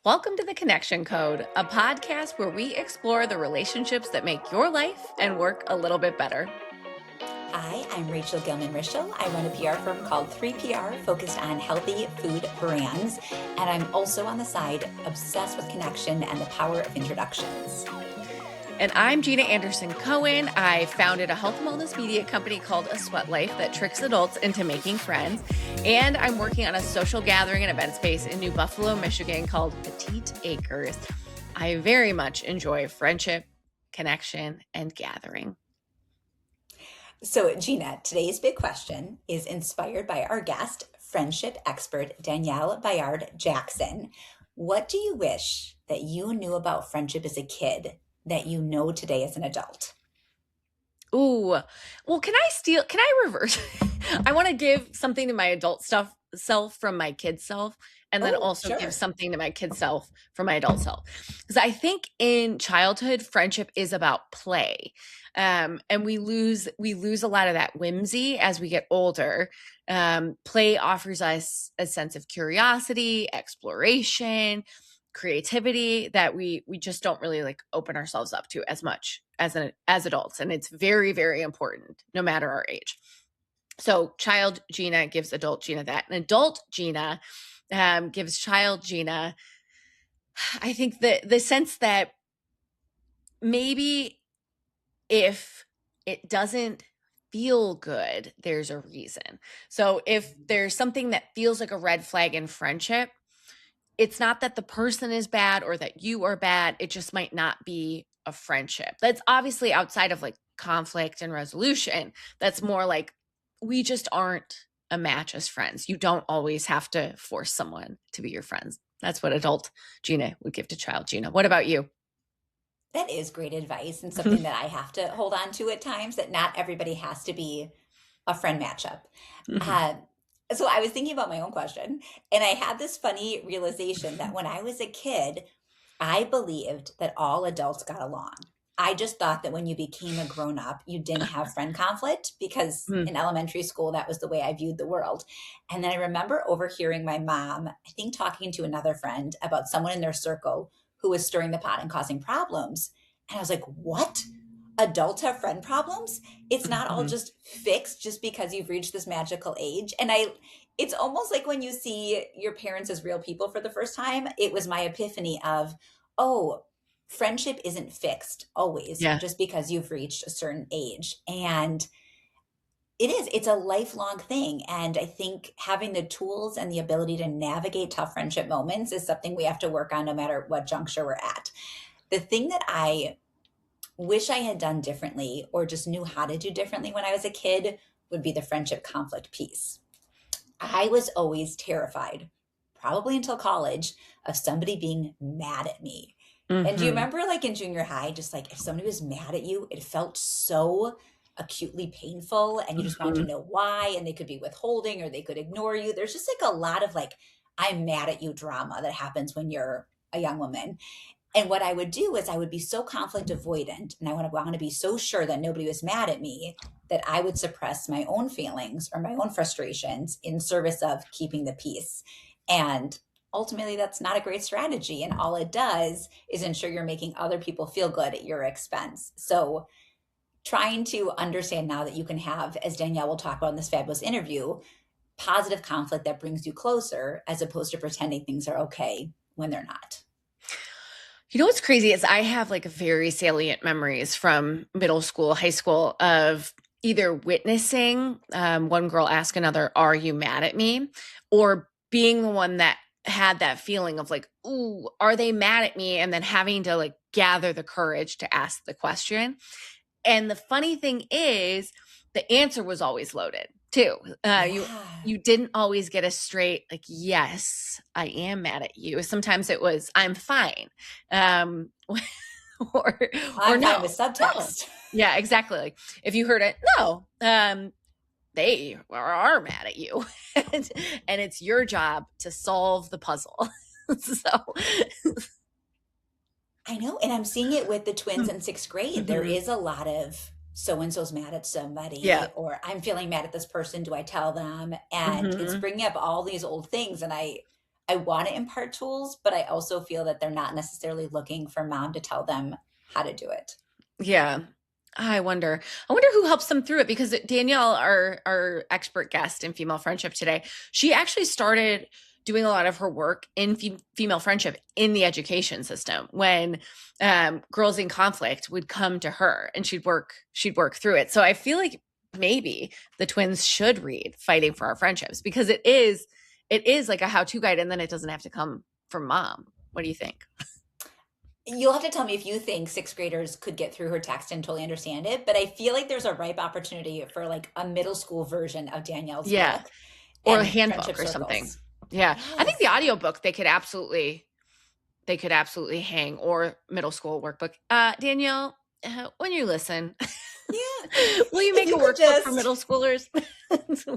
Welcome to The Connection Code, a podcast where we explore the relationships that make your life and work a little bit better. Hi, I'm Rachel Gilman-Rischel. I run a PR firm called 3PR, focused on healthy food brands. And I'm also on the side obsessed with connection and the power of introductions. And I'm Gina Anderson Cohen. I founded a health and wellness media company called A Sweat Life that tricks adults into making friends. And I'm working on a social gathering and event space in New Buffalo, Michigan called Petite Acres. I very much enjoy friendship, connection, and gathering. So, Gina, today's big question is inspired by our guest, friendship expert Danielle Bayard Jackson. What do you wish that you knew about friendship as a kid that you know today as an adult? Ooh, well, can I reverse? I want to give something to my adult self from my kid self, and then also Sure. give something to my kid self from my adult self. Because I think in childhood, friendship is about play. And we lose a lot of that whimsy as we get older. Play offers us a sense of curiosity, exploration, creativity that we just don't really like open ourselves up to as much as adults, and it's very, very important no matter our age. So child Gina gives adult Gina that, and adult Gina gives child Gina, I think, the sense that maybe if it doesn't feel good, there's a reason. So if there's something that feels like a red flag in friendship, it's not that the person is bad or that you are bad. It just might not be a friendship. That's obviously outside of like conflict and resolution. That's more like we just aren't a match as friends. You don't always have to force someone to be your friends. That's what adult Gina would give to child Gina. What about you? That is great advice and something that I have to hold on to at times, that not everybody has to be a friend matchup. Uh, so I was thinking about my own question, and I had this funny realization that when I was a kid, I believed that all adults got along. I just thought that when you became a grown up, you didn't have friend conflict, because in elementary school, that was the way I viewed the world. And then I remember overhearing my mom, I think, talking to another friend about someone in their circle who was stirring the pot and causing problems. And I was like, what? Adults have friend problems? It's not all just fixed just because you've reached this magical age. And it's almost like when you see your parents as real people for the first time, it was my epiphany of, oh, friendship isn't fixed always Yeah. just because you've reached a certain age. And it's a lifelong thing. And I think having the tools and the ability to navigate tough friendship moments is something we have to work on no matter what juncture we're at. The thing that I wish I had done differently, or just knew how to do differently when I was a kid, would be the friendship conflict piece. I was always terrified, probably until college, of somebody being mad at me. And do you Mm-hmm. remember, like in junior high, just like if somebody was mad at you, it felt so acutely painful, and you just wanted to Mm-hmm. know why, and they could be withholding or they could ignore you. There's just like a lot of like, I'm mad at you drama that happens when you're a young woman. And what I would do is I would be so conflict avoidant, and I want to be so sure that nobody was mad at me, that I would suppress my own feelings or my own frustrations in service of keeping the peace. And ultimately, that's not a great strategy. And all it does is ensure you're making other people feel good at your expense. So, trying to understand now that you can have, as Danielle will talk about in this fabulous interview, positive conflict that brings you closer, as opposed to pretending things are okay when they're not. You know what's crazy is I have like very salient memories from middle school, high school of either witnessing one girl ask another, "Are you mad at me?" or being the one that had that feeling of like, "Ooh, are they mad at me?" and then having to like gather the courage to ask the question. And the funny thing is, the answer was always loaded too. Yeah. You didn't always get a straight like, yes, I am mad at you. Sometimes it was, I'm fine, um, or I'm fine no, with no. subtext. Yeah, exactly. Like if you heard it, no, they are mad at you, and it's your job to solve the puzzle. So, I know. And I'm seeing it with the twins in sixth grade. There mhm. is a lot of so and so's mad at Yeah. somebody, or I'm feeling mad at this person. Do I tell them? And it's Hmm. bringing up all these old things. And I I want to impart tools, but I also feel that they're not necessarily looking for mom to tell them how to do it. Yeah. I wonder who helps them through it, because Danielle, our expert guest in female friendship today, she actually started doing a lot of her work in female friendship in the education system when girls in conflict would come to her and she'd work through it. So I feel like maybe the twins should read Fighting for Our Friendships, because it is like a how-to guide, and then it doesn't have to come from mom. What do you think? You'll have to tell me if you think sixth graders could get through her text and totally understand it, but I feel like there's a ripe opportunity for like a middle school version of Danielle's Yeah. book Or a and friendship handbook or something. circles. Yeah. I think the Yes. audiobook they could absolutely hang, or middle school workbook. Danielle, when you listen, Yeah. will you If make a you could workbook for just middle schoolers?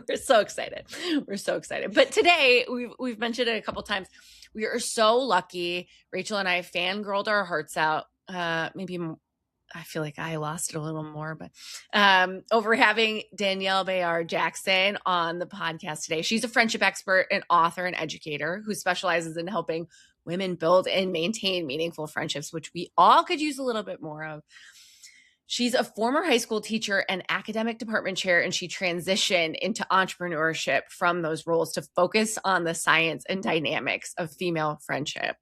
We're so excited. We're so excited. But today, we've mentioned it a couple times. We are so lucky. Rachel and I fangirled our hearts out. Maybe I feel like I lost it a little more, but over having Danielle Bayard Jackson on the podcast today. She's a friendship expert, an author, and educator who specializes in helping women build and maintain meaningful friendships, which we all could use a little bit more of. She's a former high school teacher and academic department chair, and she transitioned into entrepreneurship from those roles to focus on the science and dynamics of female friendship.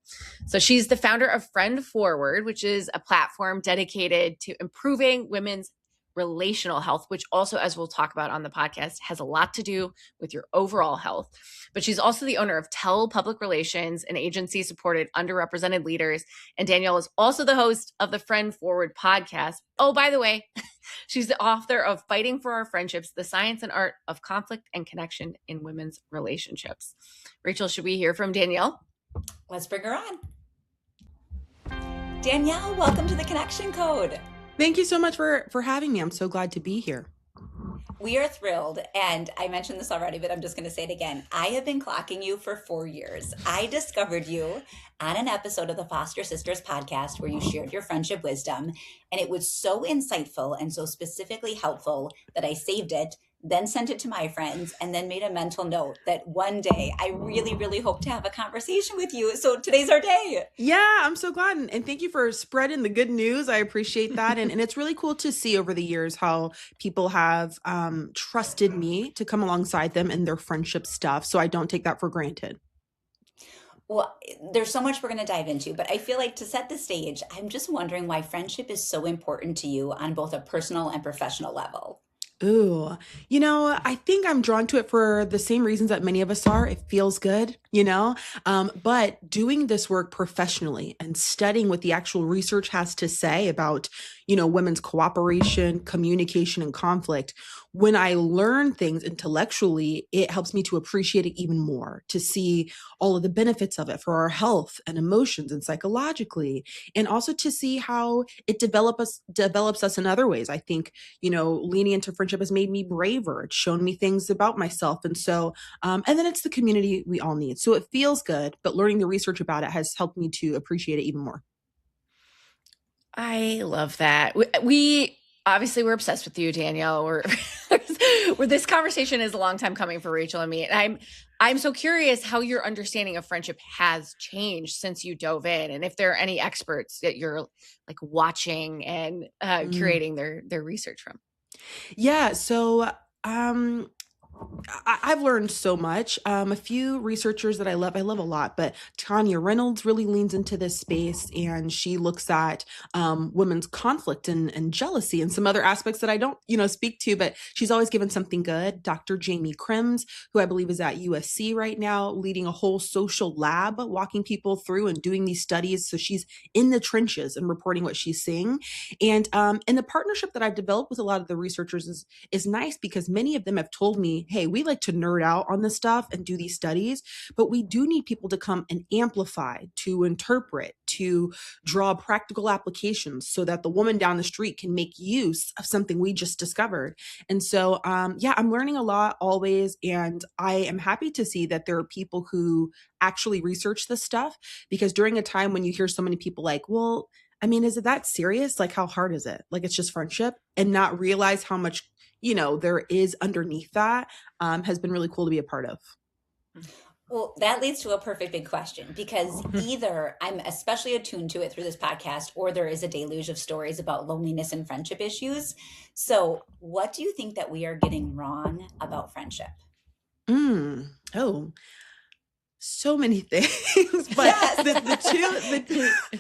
So she's the founder of Friend Forward, which is a platform dedicated to improving women's relational health, which also, as we'll talk about on the podcast, has a lot to do with your overall health. But she's also the owner of Tell Public Relations, an agency supported underrepresented leaders. And Danielle is also the host of the Friend Forward podcast. Oh, by the way, she's the author of Fighting for Our Friendships, the Science and Art of Conflict and Connection in Women's Relationships. Rachel, should we hear from Danielle? Let's bring her on. Danielle, welcome to the Connection Code. Thank you so much for having me. I'm so glad to be here. We are thrilled, and I mentioned this already, but I'm just going to say it again. I have been clocking you for 4 years. I discovered you on an episode of the Foster Sisters podcast where you shared your friendship wisdom, and it was so insightful and so specifically helpful that I saved it, then sent it to my friends, and then made a mental note that one day I really, really hope to have a conversation with you. So today's our day. Yeah, I'm so glad. And thank you for spreading the good news. I appreciate that. And it's really cool to see over the years how people have trusted me to come alongside them in their friendship stuff. So I don't take that for granted. Well, there's so much we're going to dive into, but I feel like to set the stage, I'm just wondering why friendship is so important to you on both a personal and professional level. Ooh, I think I'm drawn to it for the same reasons that many of us are. It feels good, but doing this work professionally and studying what the actual research has to say about, women's cooperation, communication, and conflict. When I learn things intellectually, it helps me to appreciate it even more, to see all of the benefits of it for our health and emotions and psychologically, and also to see how it develops us in other ways. I think leaning into friendship has made me braver. It's shown me things about myself. And so, and then it's the community we all need. So it feels good, but learning the research about it has helped me to appreciate it even more. I love that. We obviously we're obsessed with you, Danielle. We're this conversation is a long time coming for Rachel and me. And I'm so curious how your understanding of friendship has changed since you dove in, and if there are any experts that you're like watching and curating their research from. Yeah. So, I've learned so much. A few researchers that I love a lot, but Tanya Reynolds really leans into this space, and she looks at women's conflict and jealousy and some other aspects that I don't, speak to, but she's always given something good. Dr. Jamie Crims, who I believe is at USC right now, leading a whole social lab, walking people through and doing these studies. So she's in the trenches and reporting what she's seeing. And the partnership that I've developed with a lot of the researchers is nice, because many of them have told me, hey, we like to nerd out on this stuff and do these studies, but we do need people to come and amplify, to interpret, to draw practical applications so that the woman down the street can make use of something we just discovered. And so, I'm learning a lot always. And I am happy to see that there are people who actually research this stuff, because during a time when you hear so many people like, well, I mean, is it that serious? Like, how hard is it? Like, it's just friendship, and not realize how much there is underneath that has been really cool to be a part of. Well, that leads to a perfect big question because either I'm especially attuned to it through this podcast, or there is a deluge of stories about loneliness and friendship issues. So, what do you think that we are getting wrong about friendship? Oh, so many things, but Yes.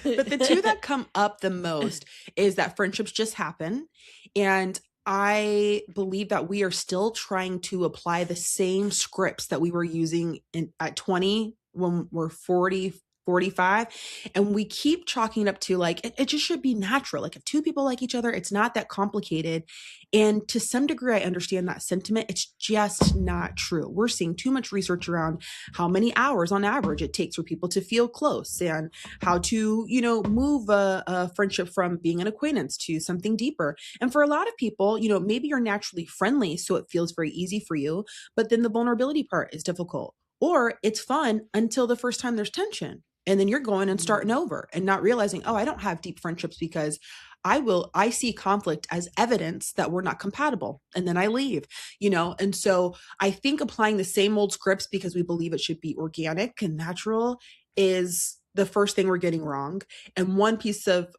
the two that come up the most is that friendships just happen, and I believe that we are still trying to apply the same scripts that we were using at 20 when we're 40, 45, and we keep chalking it up to like it just should be natural. Like if two people like each other, it's not that complicated. And to some degree, I understand that sentiment. It's just not true. We're seeing too much research around how many hours on average it takes for people to feel close, and how to, move a friendship from being an acquaintance to something deeper. And for a lot of people, maybe you're naturally friendly, so it feels very easy for you, but then the vulnerability part is difficult. Or it's fun until the first time there's tension. And then you're going and starting over and not realizing, oh, I don't have deep friendships because I see conflict as evidence that we're not compatible. And then I leave, And so I think applying the same old scripts because we believe it should be organic and natural is the first thing we're getting wrong. And one piece of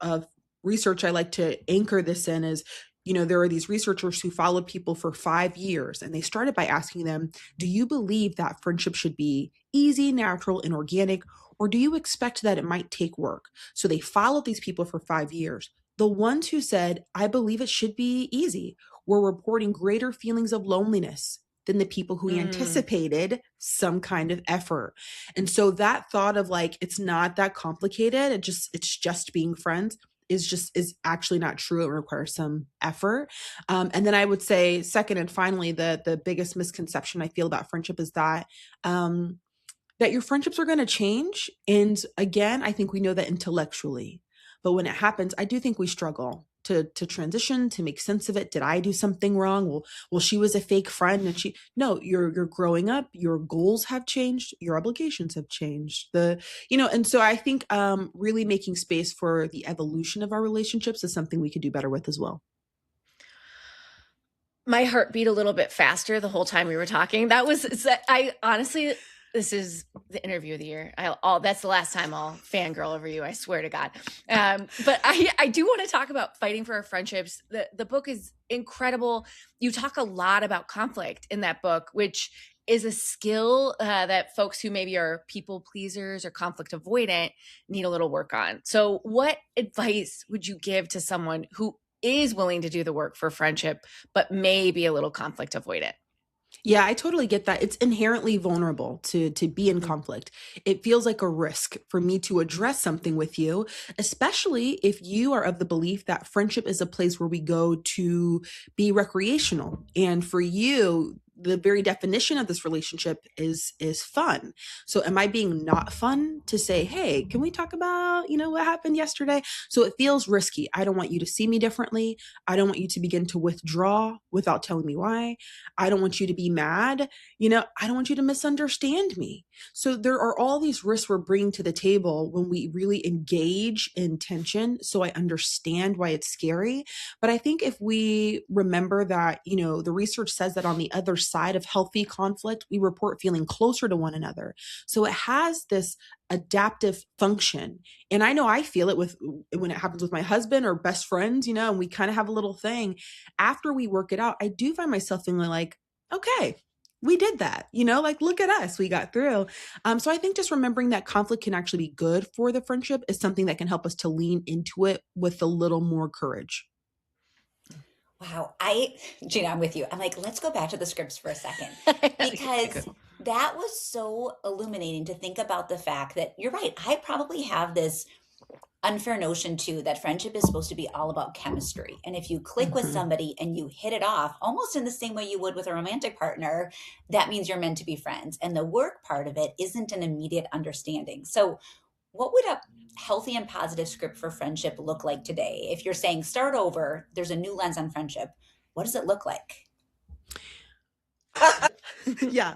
research I like to anchor this in is, there are these researchers who followed people for 5 years, and they started by asking them, do you believe that friendship should be easy, natural, and organic, or do you expect that it might take work? So they followed these people for 5 years. The ones who said, I believe it should be easy, were reporting greater feelings of loneliness than the people who anticipated some kind of effort. And so that thought of like, it's not that complicated, it's just being friends is actually not true. It requires some effort. And then I would say second and finally, the biggest misconception I feel about friendship is that that your friendships are going to change. And again, I think we know that intellectually, but when it happens, I do think we struggle to transition, to make sense of it. Did I do something wrong? Well, she was a fake friend, and no, you're growing up, your goals have changed, your obligations have changed. And so I think really making space for the evolution of our relationships is something we could do better with as well. My heart beat a little bit faster the whole time we were talking. I honestly, this is the interview of the year. That's the last time I'll fangirl over you. I swear to God. But I do want to talk about fighting for our friendships. The book is incredible. You talk a lot about conflict in that book, which is a skill that folks who maybe are people pleasers or conflict avoidant need a little work on. So what advice would you give to someone who is willing to do the work for friendship, but may be a little conflict avoidant? Yeah, I totally get that. It's inherently vulnerable to be in conflict. It feels like a risk for me to address something with you, especially if you are of the belief that friendship is a place where we go to be recreational. And for you, the very definition of this relationship is fun. So am I being not fun to say, hey, can we talk about, what happened yesterday? So it feels risky. I don't want you to see me differently. I don't want you to begin to withdraw without telling me why. I don't want you to be mad. I don't want you to misunderstand me. So there are all these risks we're bringing to the table when we really engage in tension. So I understand why it's scary. But I think if we remember that, the research says that on the other side of healthy conflict, we report feeling closer to one another. So it has this adaptive function. And I know I feel it when it happens with my husband or best friends, and we kind of have a little thing. After we work it out, I do find myself feeling like, okay, we did that, like, look at us, we got through. So I think just remembering that conflict can actually be good for the friendship is something that can help us to lean into it with a little more courage. Wow. Gina, I'm with you. I'm like, let's go back to the scripts for a second because that was so illuminating to think about the fact that you're right. I probably have this unfair notion too that friendship is supposed to be all about chemistry. And if you click with somebody and you hit it off almost in the same way you would with a romantic partner, that means you're meant to be friends. And the work part of it isn't an immediate understanding. So what would a healthy and positive script for friendship look like today? If you're saying start over, there's a new lens on friendship. What does it look like? Yeah.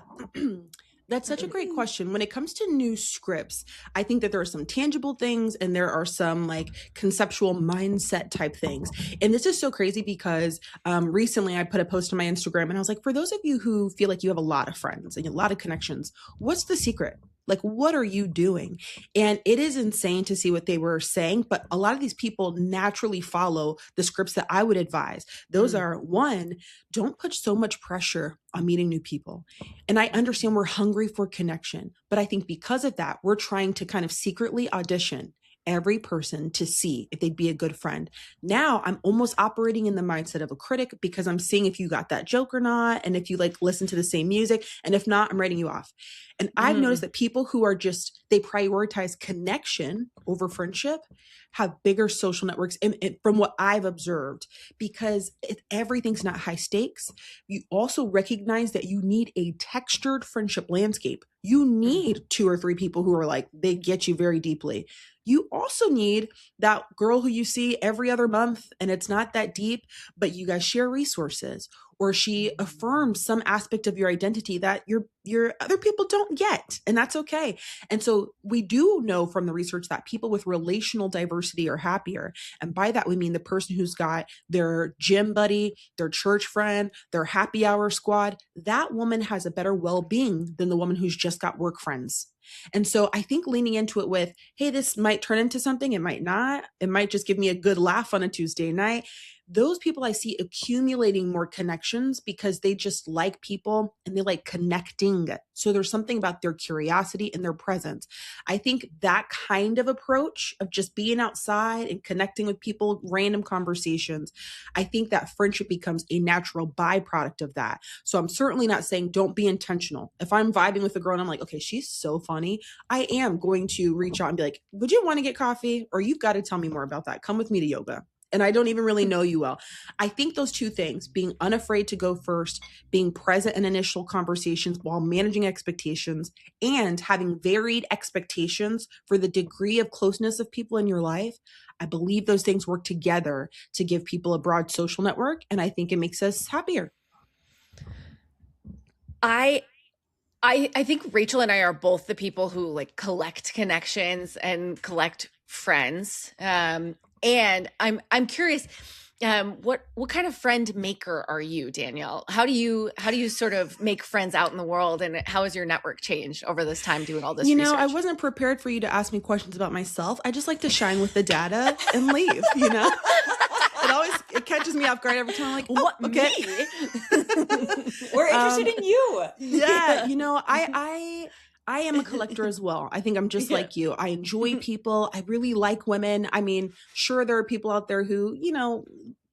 That's such a great question. When it comes to new scripts, I think that there are some tangible things and there are some like conceptual mindset type things. And this is so crazy because recently I put a post on my Instagram and I was like, for those of you who feel like you have a lot of friends and a lot of connections, what's the secret? Like, what are you doing? And it is insane to see what they were saying, but a lot of these people naturally follow the scripts that I would advise. Those are one, don't put so much pressure on meeting new people. And I understand we're hungry for connection, but I think because of that, we're trying to kind of secretly audition every person to see if they'd be a good friend. Now I'm almost operating in the mindset of a critic because I'm seeing if you got that joke or not, and if you like listen to the same music, and if not, I'm writing you off. And I've noticed that people who are just, they prioritize connection over friendship have bigger social networks from what I've observed, because everything's not high stakes. You also recognize that you need a textured friendship landscape. You need 2 or 3 people who are like, they get you very deeply. You also need that girl who you see every other month and it's not that deep, but you guys share resources, or she affirms some aspect of your identity that your other people don't get, and that's okay. And so we do know from the research that people with relational diversity are happier. And by that, we mean the person who's got their gym buddy, their church friend, their happy hour squad. That woman has a better well-being than the woman who's just got work friends. And so I think leaning into it with, hey, this might turn into something, it might not, it might just give me a good laugh on a Tuesday night. Those people I see accumulating more connections because they just like people and they like connecting. So there's something about their curiosity and their presence. I think that kind of approach of just being outside and connecting with people, random conversations, I think that friendship becomes a natural byproduct of that. So I'm certainly not saying don't be intentional. If I'm vibing with a girl and I'm like, okay, she's so funny, I am going to reach out and be like, would you want to get coffee? Or you've got to tell me more about that. Come with me to yoga. And I don't even really know you well. I think those 2 things, being unafraid to go first, being present in initial conversations while managing expectations, and having varied expectations for the degree of closeness of people in your life, I believe those things work together to give people a broad social network. And I think it makes us happier. I think Rachel and I are both the people who like collect connections and collect friends. And I'm curious, what kind of friend maker are you, Danielle? How do you sort of make friends out in the world, and how has your network changed over this time doing all this research? I wasn't prepared for you to ask me questions about myself. I just like to shine with the data and leave, It catches me off guard every time. I'm like, what? Okay. We're interested in you. Yeah. I am a collector as well. I think I'm just like you. I enjoy people. I really like women. I mean, sure, there are people out there who,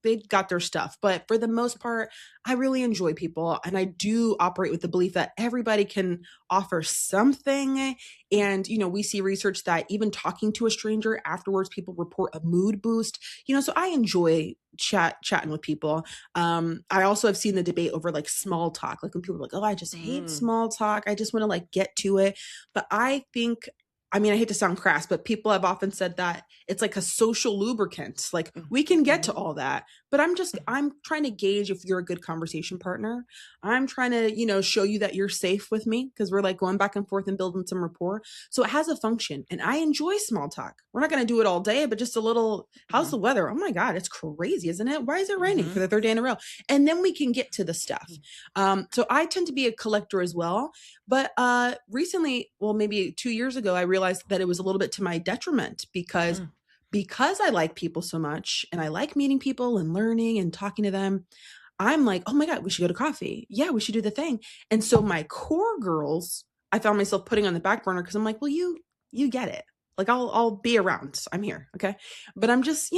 they've got their stuff. But for the most part, I really enjoy people. And I do operate with the belief that everybody can offer something. And, we see research that even talking to a stranger afterwards, people report a mood boost. So I enjoy chatting with people. I also have seen the debate over like small talk, like when people are like, oh, I just hate small talk. I just want to like get to it. But I think, I hate to sound crass, but people have often said that it's like a social lubricant. Like we can get to all that, but I'm trying to gauge if you're a good conversation partner. I'm trying to, show you that you're safe with me because we're like going back and forth and building some rapport. So it has a function, and I enjoy small talk. We're not going to do it all day, but just a little, how's the weather? Oh my God, it's crazy, isn't it? Why is it raining for the 3rd day in a row? And then we can get to the stuff. So I tend to be a collector as well. But recently, well, maybe 2 years ago, I realized that it was a little bit to my detriment because I like people so much and I like meeting people and learning and talking to them. I'm like, oh my God, we should go to coffee. Yeah, we should do the thing. And so my core girls, I found myself putting on the back burner because I'm like, well, you get it. Like I'll be around. I'm here. Okay. But I'm just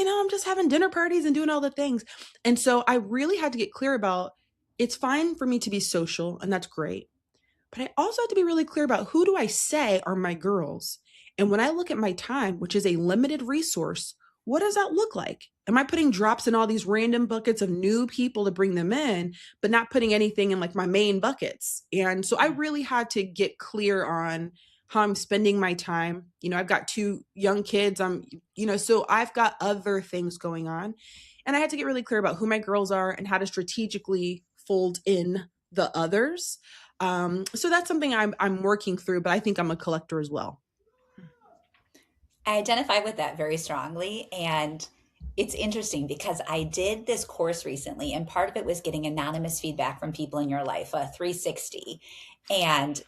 having dinner parties and doing all the things. And so I really had to get clear about, it's fine for me to be social and that's great. But I also have to be really clear about who do I say are my girls? And when I look at my time, which is a limited resource, what does that look like? Am I putting drops in all these random buckets of new people to bring them in, but not putting anything in like my main buckets? And so I really had to get clear on how I'm spending my time. I've got 2 young kids. So I've got other things going on. And I had to get really clear about who my girls are and how to strategically fold in the others. So that's something I'm working through, but I think I'm a collector as well. I identify with that very strongly. And it's interesting because I did this course recently, and part of it was getting anonymous feedback from people in your life, a 360. And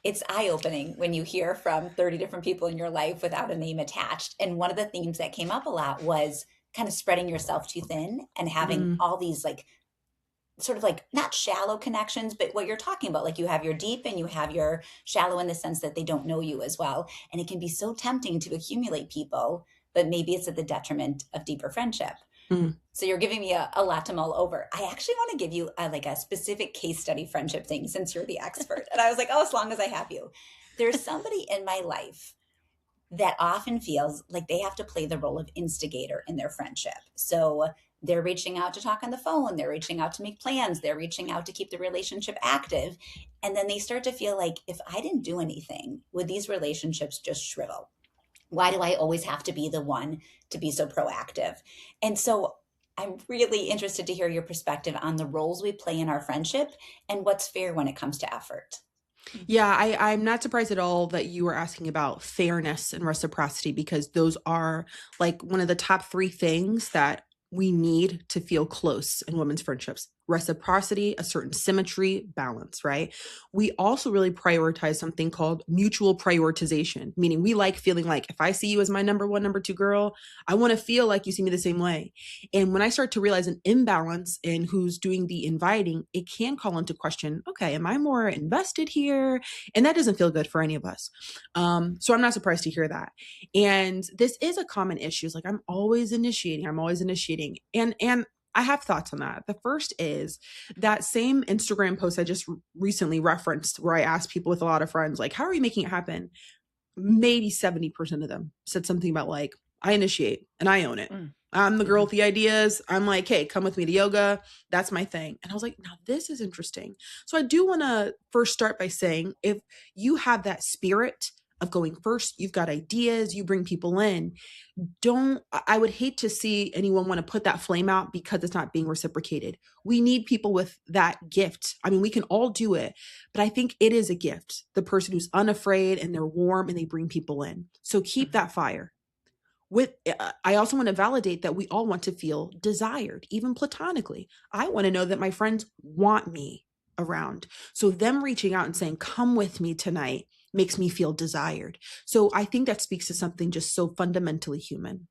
it's eye opening when you hear from 30 different people in your life without a name attached. And one of the themes that came up a lot was kind of spreading yourself too thin and having Mm, all these like sort of like not shallow connections, but what you're talking about. Like you have your deep and you have your shallow in the sense that they don't know you as well. And it can be so tempting to accumulate people, but maybe it's at the detriment of deeper friendship. mm. So you're giving me a lot to mull over. I actually want to give you like a specific case study friendship thing since you're the expert. And I was like, oh, as long as I have you. There's somebody in my life that often feels like they have to play the role of instigator in their friendship. So they're reaching out to talk on the phone, they're reaching out to make plans, they're reaching out to keep the relationship active. And then they start to feel like, if I didn't do anything, would these relationships just shrivel? Why do I always have to be the one to be so proactive? And so I'm really interested to hear your perspective on the roles we play in our friendship and what's fair when it comes to effort. Yeah, I'm not surprised at all that you were asking about fairness and reciprocity, because those are like one of the top three things that we need to feel close in women's friendships. Reciprocity, a certain symmetry, balance, right? We also really prioritize something called mutual prioritization, meaning we like feeling like if I see you as my number one, number two girl, I want to feel like you see me the same way. And when I start to realize an imbalance in who's doing the inviting, it can call into question, okay, am I more invested here? And that doesn't feel good for any of us. So I'm not surprised to hear that. And this is a common issue. It's like I'm always initiating. And I have thoughts on that. The first is that same Instagram post I just recently referenced, where I asked people with a lot of friends, like, how are you making it happen? Maybe 70% of them said something about like, I initiate and I own it. Mm. I'm the girl Mhm. with the ideas. I'm like, hey, come with me to yoga. That's my thing. And I was like, now this is interesting. So I do want to first start by saying, if you have that spirit of going first, you've got ideas, you bring people in, I would hate to see anyone want to put that flame out because it's not being reciprocated. We need people with that gift. I mean, we can all do it, but I think it is a gift. The person who's unafraid and they're warm and they bring people in. So keep Mhm. that fire. I also want to validate that we all want to feel desired, even platonically. I want to know that my friends want me around. So them reaching out and saying, come with me tonight, makes me feel desired. So I think that speaks to something just so fundamentally human.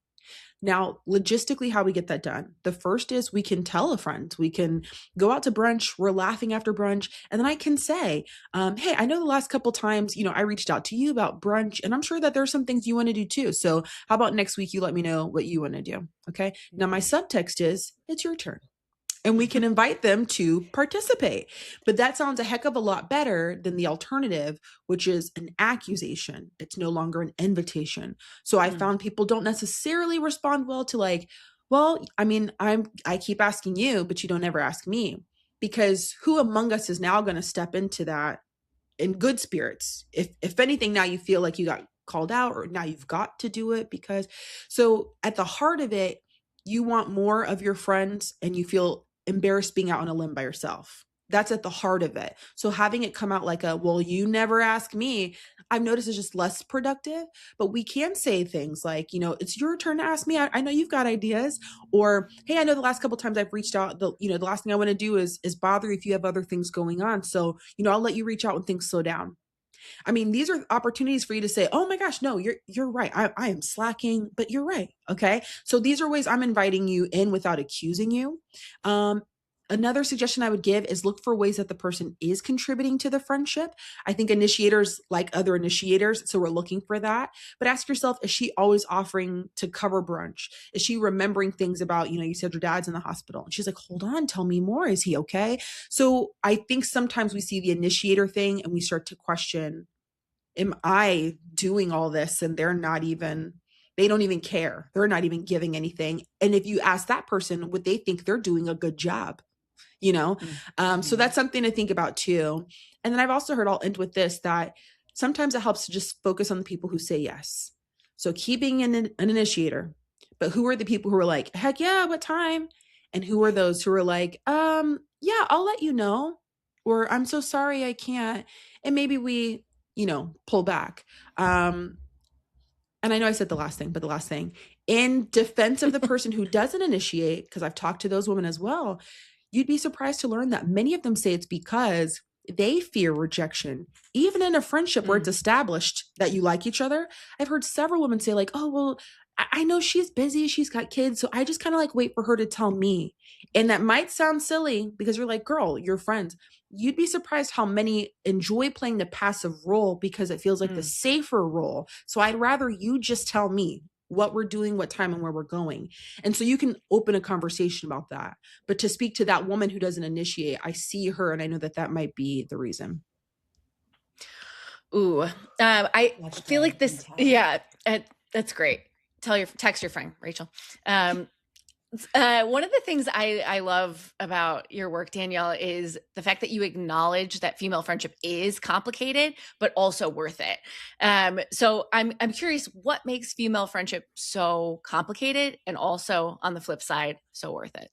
Now, logistically, how we get that done. The first is we can tell a friend, we can go out to brunch, we're laughing after brunch, and then I can say, hey, I know the last couple times, I reached out to you about brunch, and I'm sure that there's some things you want to do too. So how about next week you let me know what you want to do? Okay. Now my subtext is, it's your turn, and we can invite them to participate. But that sounds a heck of a lot better than the alternative, which is an accusation. It's no longer an invitation. So I Mm. found people don't necessarily respond well to like, well, I mean, I keep asking you, but you don't ever ask me. Because who among us is now going to step into that in good spirits? If anything, now you feel like you got called out, or now you've got to do it. Because so at the heart of it, you want more of your friends and you feel embarrassed being out on a limb by yourself. That's at the heart of it. So having it come out like a, well, you never ask me, I've noticed is just less productive. But we can say things like, it's your turn to ask me. I know you've got ideas. Or, hey, I know the last couple times I've reached out, the last thing I want to do is bother you if you have other things going on. So, I'll let you reach out when things slow down. I mean, these are opportunities for you to say, "Oh my gosh, no, you're right. I am slacking, but you're right." Okay, so these are ways I'm inviting you in without accusing you. Um, Another suggestion I would give is look for ways that the person is contributing to the friendship. I think initiators like other initiators, so we're looking for that. But ask yourself, is she always offering to cover brunch? Is she remembering things about, you said your dad's in the hospital, and she's like, hold on, tell me more. Is he okay? So I think sometimes we see the initiator thing and we start to question, am I doing all this and they don't even care. They're not even giving anything. And if you ask that person, would they think they're doing a good job? You know? Mm. So Mhm. that's something to think about too. And then I've also heard, I'll end with this, that sometimes it helps to just focus on the people who say yes. So keeping an initiator, but who are the people who are like, heck yeah, what time? And who are those who are like, yeah, I'll let you know. or I'm so sorry I can't. And maybe we, pull back. And I know I said the last thing, but the last thing, in defense of the person who doesn't initiate, because I've talked to those women as well, you'd be surprised to learn that many of them say it's because they fear rejection. Even in a friendship where it's established that you like each other, I've heard several women say, like, oh, well, I know she's busy, she's got kids, so I just kind of like wait for her to tell me. And that might sound silly because you're like, girl, you're friends. You'd be surprised how many enjoy playing the passive role because it feels like the safer role. So I'd rather you just tell me what we're doing, what time, and where we're going. And so you can open a conversation about that. But to speak to that woman who doesn't initiate, I see her and I know that that might be the reason. Ooh, I feel like this. Yeah, that's great. Text your friend, Rachel. One of the things I love about your work, Danielle, is the fact that you acknowledge that female friendship is complicated, but also worth it. So I'm curious, what makes female friendship so complicated, and also on the flip side, so worth it?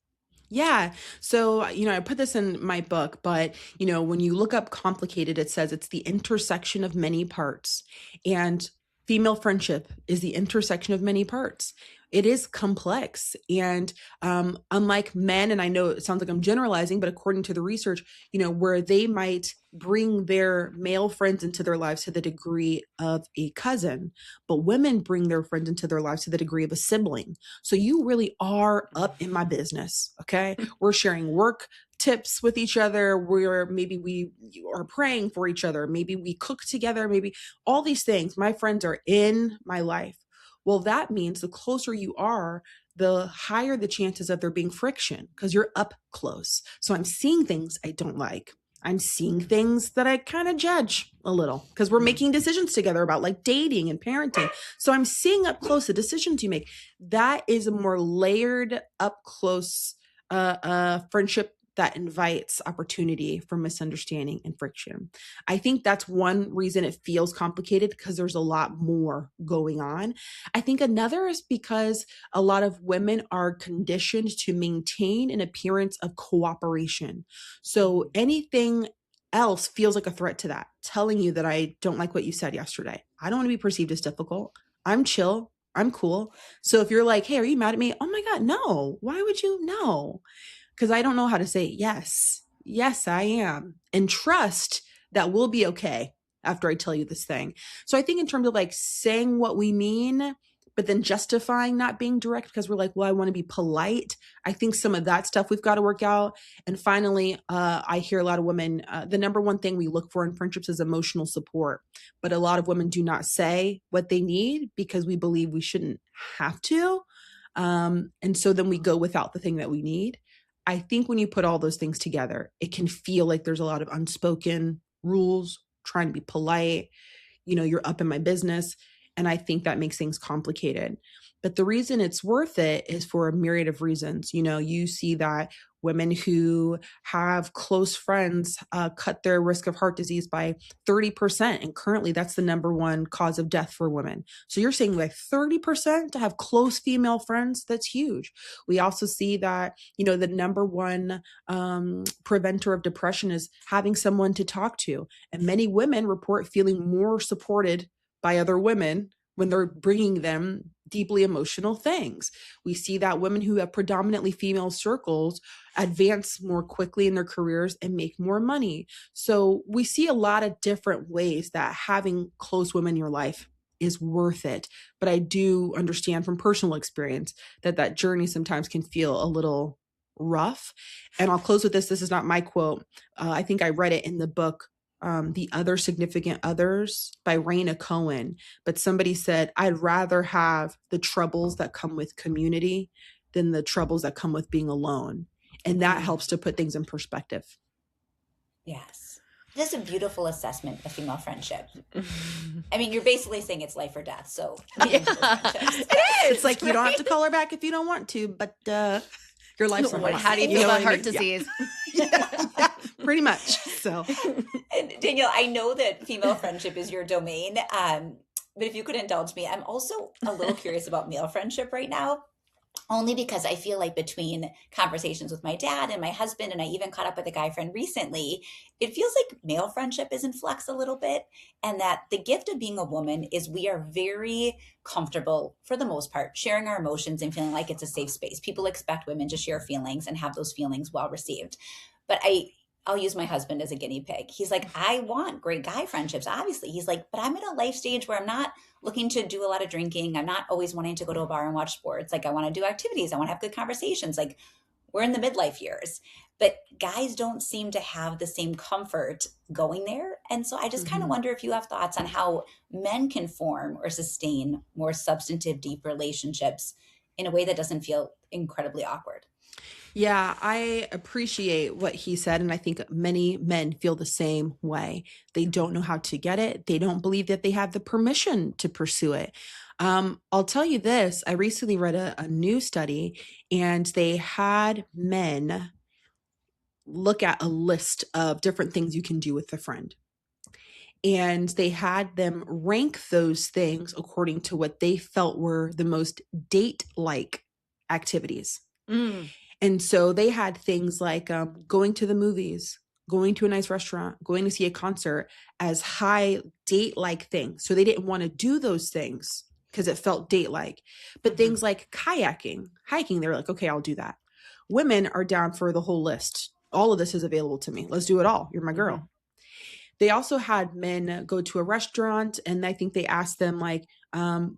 Yeah. So, I put this in my book, but, when you look up complicated, it says it's the intersection of many parts. And female friendship is the intersection of many parts. It is complex. And unlike men, and I know it sounds like I'm generalizing, but according to the research, where they might bring their male friends into their lives to the degree of a cousin, but women bring their friends into their lives to the degree of a sibling. So you really are up in my business. Okay. We're sharing work tips with each other, where maybe we are praying for each other. Maybe we cook together, maybe all these things. My friends are in my life. Well, that means the closer you are, the higher the chances of there being friction because you're up close. So I'm seeing things I don't like. I'm seeing things that I kind of judge a little because we're making decisions together about like dating and parenting. So I'm seeing up close the decisions you make. That is a more layered, up close friendship that invites opportunity for misunderstanding and friction. I think that's one reason it feels complicated because there's a lot more going on. I think another is because a lot of women are conditioned to maintain an appearance of cooperation. So anything else feels like a threat to that, telling you that I don't like what you said yesterday. I don't want to be perceived as difficult. I'm chill. I'm cool. So if you're like, hey, are you mad at me? Oh my God, no. Why would you? No. Because I don't know how to say yes. Yes, I am. And trust that we'll be okay after I tell you this thing. So I think in terms of like saying what we mean, but then justifying not being direct because we're like, well, I want to be polite. I think some of that stuff we've got to work out. And finally, I hear a lot of women, the number one thing we look for in friendships is emotional support. But a lot of women do not say what they need because we believe we shouldn't have to. And so then we go without the thing that we need. I think when you put all those things together, it can feel like there's a lot of unspoken rules, trying to be polite, you're up in my business. And I think that makes things complicated. But the reason it's worth it is for a myriad of reasons. You see that women who have close friends cut their risk of heart disease by 30%. And currently that's the number one cause of death for women. So you're saying like 30% to have close female friends? That's huge. We also see that, the number one preventer of depression is having someone to talk to. And many women report feeling more supported by other women when they're bringing them deeply emotional things. We see that women who have predominantly female circles advance more quickly in their careers and make more money. So we see a lot of different ways that having close women in your life is worth it. But I do understand from personal experience that that journey sometimes can feel a little rough. And I'll close with this. This is not my quote. I think I read it in the book, The Other Significant Others by Raina Cohen. But somebody said, I'd rather have the troubles that come with community than the troubles that come with being alone. And that helps to put things in perspective. Yes. This is a beautiful assessment of female friendship. I mean, you're basically saying it's life or death. So yeah, it is. It's like you don't have to call her back if you don't want to, but your life's on. How do you feel about heart disease? Yeah, pretty much. So, and Danielle, I know that female friendship is your domain, but if you could indulge me, I'm also a little curious about male friendship right now. only because I feel like between conversations with my dad and my husband, and I even caught up with a guy friend recently, it feels like male friendship is in flux a little bit. And that the gift of being a woman is we are very comfortable, for the most part, sharing our emotions and feeling like it's a safe space. People expect women to share feelings and have those feelings well received. But I'll use my husband as a guinea pig. He's like, I want great guy friendships, obviously. He's like, but I'm at a life stage where I'm not looking to do a lot of drinking. I'm not always wanting to go to a bar and watch sports. Like, I want to do activities. I want to have good conversations. Like, we're in the midlife years, but guys don't seem to have the same comfort going there. And so I just kind of Mhm. wonder if you have thoughts on how men can form or sustain more substantive, deep relationships in a way that doesn't feel incredibly awkward. Yeah, I appreciate what he said. And I think many men feel the same way. They don't know how to get it. They don't believe that they have the permission to pursue it. I'll tell you this. I recently read a new study, and they had men look at a list of different things you can do with a friend. And they had them rank those things according to what they felt were the most date like activities. Mm. And so they had things like going to the movies, going to a nice restaurant, going to see a concert as high date like things. So they didn't want to do those things because it felt date like. But Mhm. things like kayaking, hiking, they're like, okay, I'll do that. Women are down for the whole list. All of this is available to me. Let's do it all. You're my girl. Mhm. They also had men go to a restaurant, and I think they asked them, like,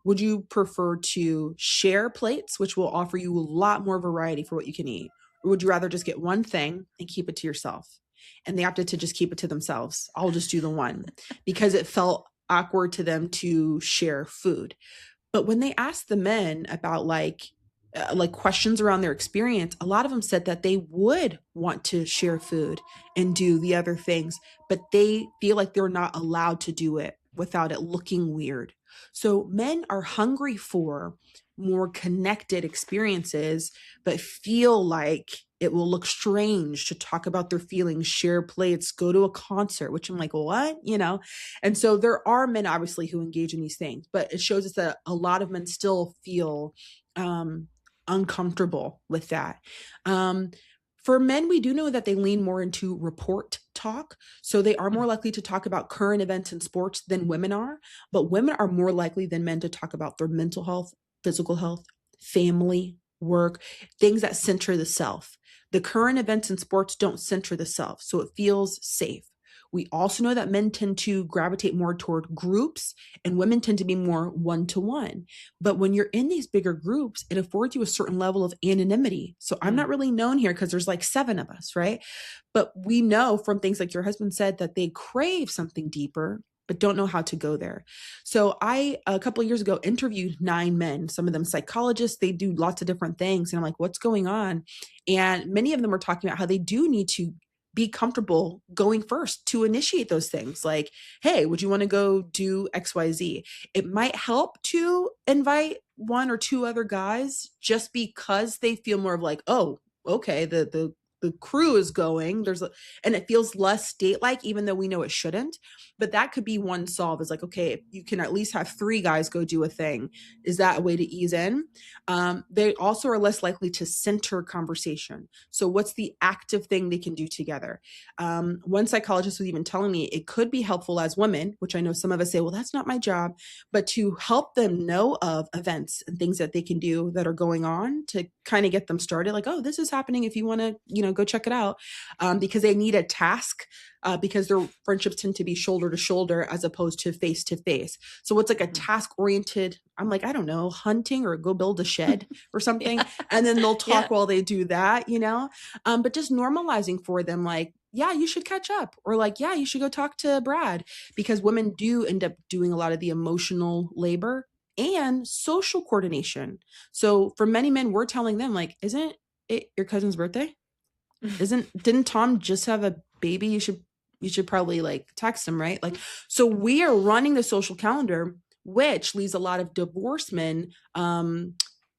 would you prefer to share plates, which will offer you a lot more variety for what you can eat? Or would you rather just get one thing and keep it to yourself? And they opted to just keep it to themselves. I'll just do the one because it felt awkward to them to share food. But when they asked the men about like questions around their experience, a lot of them said that they would want to share food and do the other things, but they feel like they're not allowed to do it without it looking weird. So men are hungry for more connected experiences, but feel like it will look strange to talk about their feelings, share plates, go to a concert, which I'm like, what? You know? And so there are men obviously who engage in these things, but it shows us that a lot of men still feel uncomfortable with that. Um, for men, we do know that they lean more into report talk. So they are more likely to talk about current events in sports than women are, but women are more likely than men to talk about their mental health, physical health, family, work, things that center the self. The current events in sports don't center the self, so it feels safe. We also know that men tend to gravitate more toward groups and women tend to be more one to one. But when you're in these bigger groups, it affords you a certain level of anonymity. So I'm not really known here because there's like 7 of us, right? But we know from things like your husband said that they crave something deeper, but don't know how to go there. So I, a couple of years ago, interviewed 9 men, some of them psychologists. They do lots of different things. And I'm like, what's going on? And many of them are talking about how they do need to be comfortable going first to initiate those things. Like, hey, would you want to go do XYZ? It might help to invite 1 or 2 other guys just because they feel more of like, oh, okay, the crew is going. And it feels less date like, even though we know it shouldn't. But that could be one solve, is like, okay, if you can at least have 3 guys go do a thing, is that a way to ease in? They also are less likely to center conversation. So what's the active thing they can do together? One psychologist was even telling me it could be helpful as women, which I know some of us say, well, that's not my job, but to help them know of events and things that they can do that are going on to kind of get them started. Like, oh, this is happening. If you want to, go check it out, because they need a task. Because their friendships tend to be shoulder to shoulder as opposed to face to face. So what's like a task oriented, I'm like, I don't know, hunting or go build a shed or something. Yeah. And then they'll talk Yeah. while they do that, but just normalizing for them, like, yeah, you should catch up, or like, yeah, you should go talk to Brad, because women do end up doing a lot of the emotional labor and social coordination. So for many men, we're telling them, like, isn't it your cousin's birthday? Didn't Tom just have a baby? You should probably like text him, right? Like, so we are running the social calendar, which leaves a lot of divorced men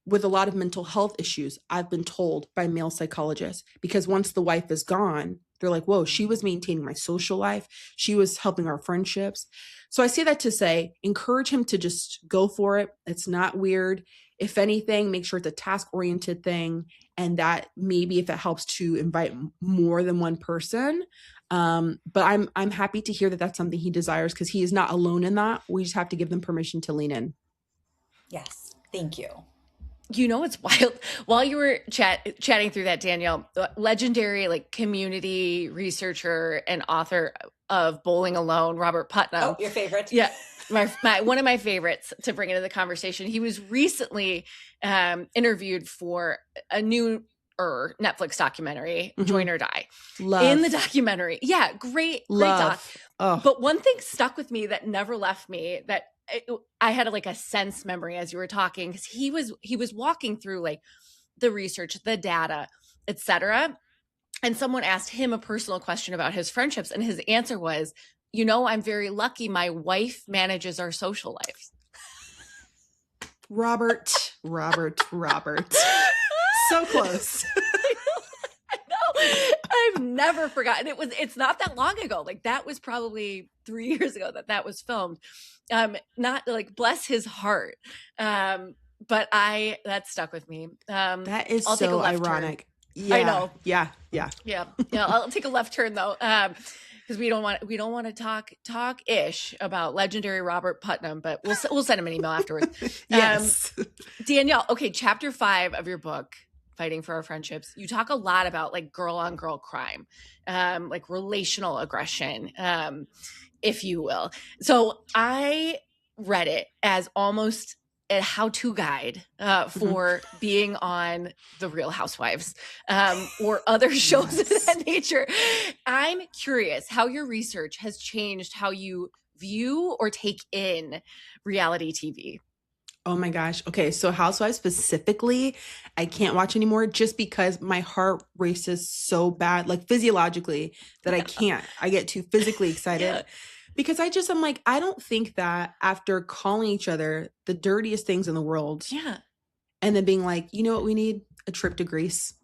with a lot of mental health issues, I've been told by male psychologists, because once the wife is gone, they're like, whoa, she was maintaining my social life. She was helping our friendships. So I say that to say, encourage him to just go for it. It's not weird. If anything, make sure it's a task-oriented thing, and that maybe if it helps to invite more than one person. But I'm happy to hear that that's something he desires, because he is not alone in that. We just have to give them permission to lean in. Yes. Thank you. You know, it's wild. While you were chatting through that, Danielle, legendary like community researcher and author of Bowling Alone, Robert Putnam. Oh, your favorite? Yeah. One of my favorites to bring into the conversation. He was recently interviewed for a new Netflix documentary, Join or Die. Love. In the documentary. Yeah, great doc. Oh. But one thing stuck with me that never left me, that I had like a sense memory as you were talking, because he was walking through like the research, the data, etc. And someone asked him a personal question about his friendships, and his answer was, I'm very lucky. My wife manages our social lives. Robert. So close. I know. I've never forgotten. It's not that long ago. Like that was probably 3 years ago that was filmed. Not like, bless his heart. But that stuck with me. That is I'll take a so left ironic. turn. Yeah. I know. Yeah. Yeah. I'll take a left turn though. Because we don't want to talk ish about legendary Robert Putnam, but we'll send him an email afterwards. Yes. Danielle, okay, chapter 5 of your book, Fighting for Our Friendships, you talk a lot about like girl on girl crime, like relational aggression, if you will. So I read it as almost a how-to guide for being on The Real Housewives or other shows of that nature. I'm curious how your research has changed how you view or take in reality TV. Oh my gosh. Okay. So Housewives specifically, I can't watch anymore just because my heart races so bad, like physiologically, that I can't. I get too physically excited. Yeah. Because I'm like, I don't think that after calling each other the dirtiest things in the world, Yeah. and then being like, you know what we need? A trip to Greece.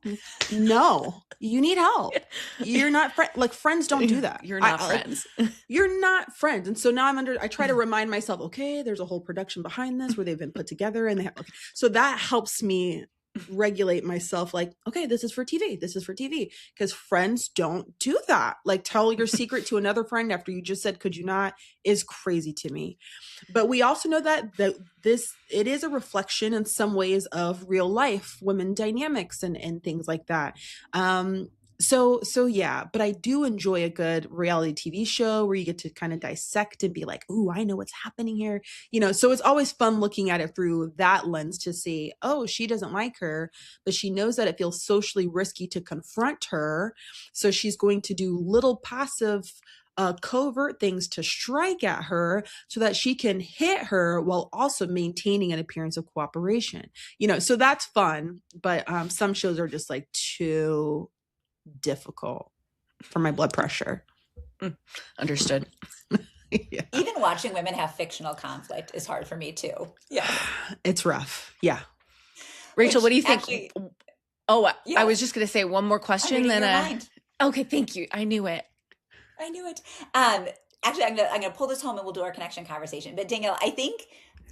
No, you need help. You're not like friends don't do that. You're not friends. You're not friends. And so now I try to remind myself, okay, there's a whole production behind this where they've been put together, and so that helps me regulate myself, like, okay, this is for TV, because friends don't do that. Like, tell your secret to another friend after you just said could you not is crazy to me. But we also know that it is a reflection in some ways of real life women dynamics and things like that. So yeah, but I do enjoy a good reality TV show where you get to kind of dissect and be like, ooh, I know what's happening here. So it's always fun looking at it through that lens to see, oh, she doesn't like her, but she knows that it feels socially risky to confront her. So she's going to do little passive covert things to strike at her so that she can hit her while also maintaining an appearance of cooperation. So that's fun, but some shows are just like too difficult for my blood pressure. Understood. Yeah. Even watching women have fictional conflict is hard for me too. Yeah. It's rough. Yeah. Rachel, what do you think? Actually, I was just going to say one more question. Okay, thank you. I knew it. Actually, I'm gonna pull this home and we'll do our connection conversation. But Danielle, I think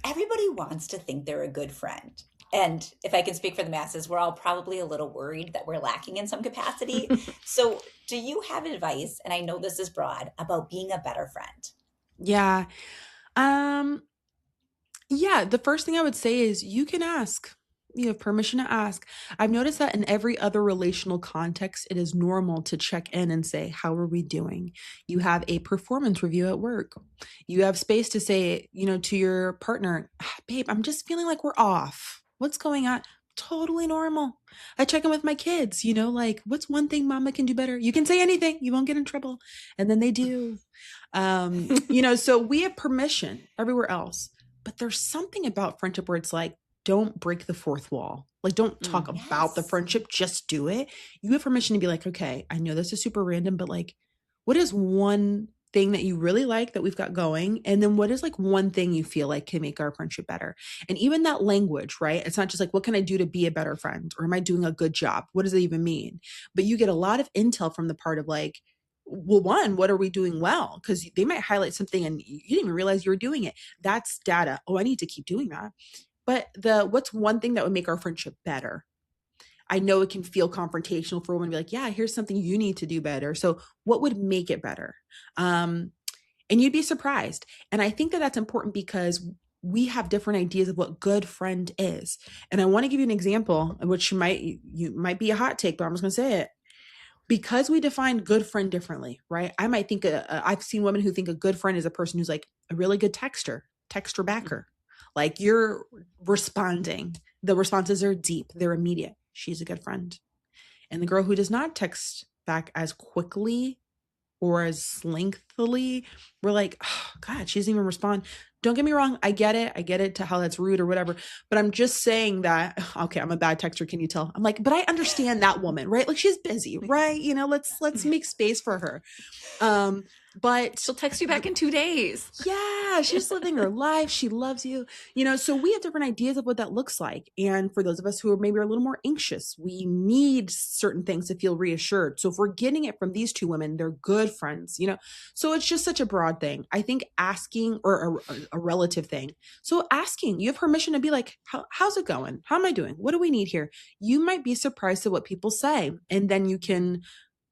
everybody wants to think they're a good friend. And if I can speak for the masses, we're all probably a little worried that we're lacking in some capacity. So do you have advice, and I know this is broad, about being a better friend? Yeah. Yeah, the first thing I would say is you can ask. You have permission to ask. I've noticed that in every other relational context, it is normal to check in and say, how are we doing? You have a performance review at work. You have space to say, to your partner, babe, I'm just feeling like we're off. What's going on? Totally normal. I check in with my kids, like, what's one thing mama can do better? You can say anything. You won't get in trouble. And then they do. So we have permission everywhere else. But there's something about friendship where it's like, don't break the fourth wall. Like, don't talk about the friendship. Just do it. You have permission to be like, okay, I know this is super random, but like, what is one thing that you really like that we've got going? And then what is like one thing you feel like can make our friendship better? And even that language, right? It's not just like, what can I do to be a better friend? Or am I doing a good job? What does it even mean? But you get a lot of intel from the part of like, well, one, what are we doing well? Because they might highlight something and you didn't even realize you were doing it. That's data. Oh, I need to keep doing that. But what's one thing that would make our friendship better? I know it can feel confrontational for a woman to be like, yeah, here's something you need to do better. So what would make it better? And you'd be surprised. And I think that that's important because we have different ideas of what good friend is. And I want to give you an example, which you might be a hot take, but I'm just going to say it. Because we define good friend differently, right? I might think, I've seen women who think a good friend is a person who's like a really good texter backer. Like you're responding. The responses are deep. They're immediate. She's a good friend. And the girl who does not text back as quickly or as lengthily, we're like, oh, God, she doesn't even respond. Don't get me wrong. I get it to how that's rude or whatever. But I'm just saying that, okay, I'm a bad texter. Can you tell? I'm like, but I understand that woman, right? Like she's busy, right? You know, let's make space for her. But she'll text you back in 2 days. Yeah, she's living her life. She loves you. You know, so we have different ideas of what that looks like. And for those of us who are maybe a little more anxious, we need certain things to feel reassured. So if we're getting it from these two women, they're good friends, you know. So it's just such a broad thing. I think asking, or a relative thing. So asking, you have permission to be like, how's it going? How am I doing? What do we need here? You might be surprised at what people say. And then you can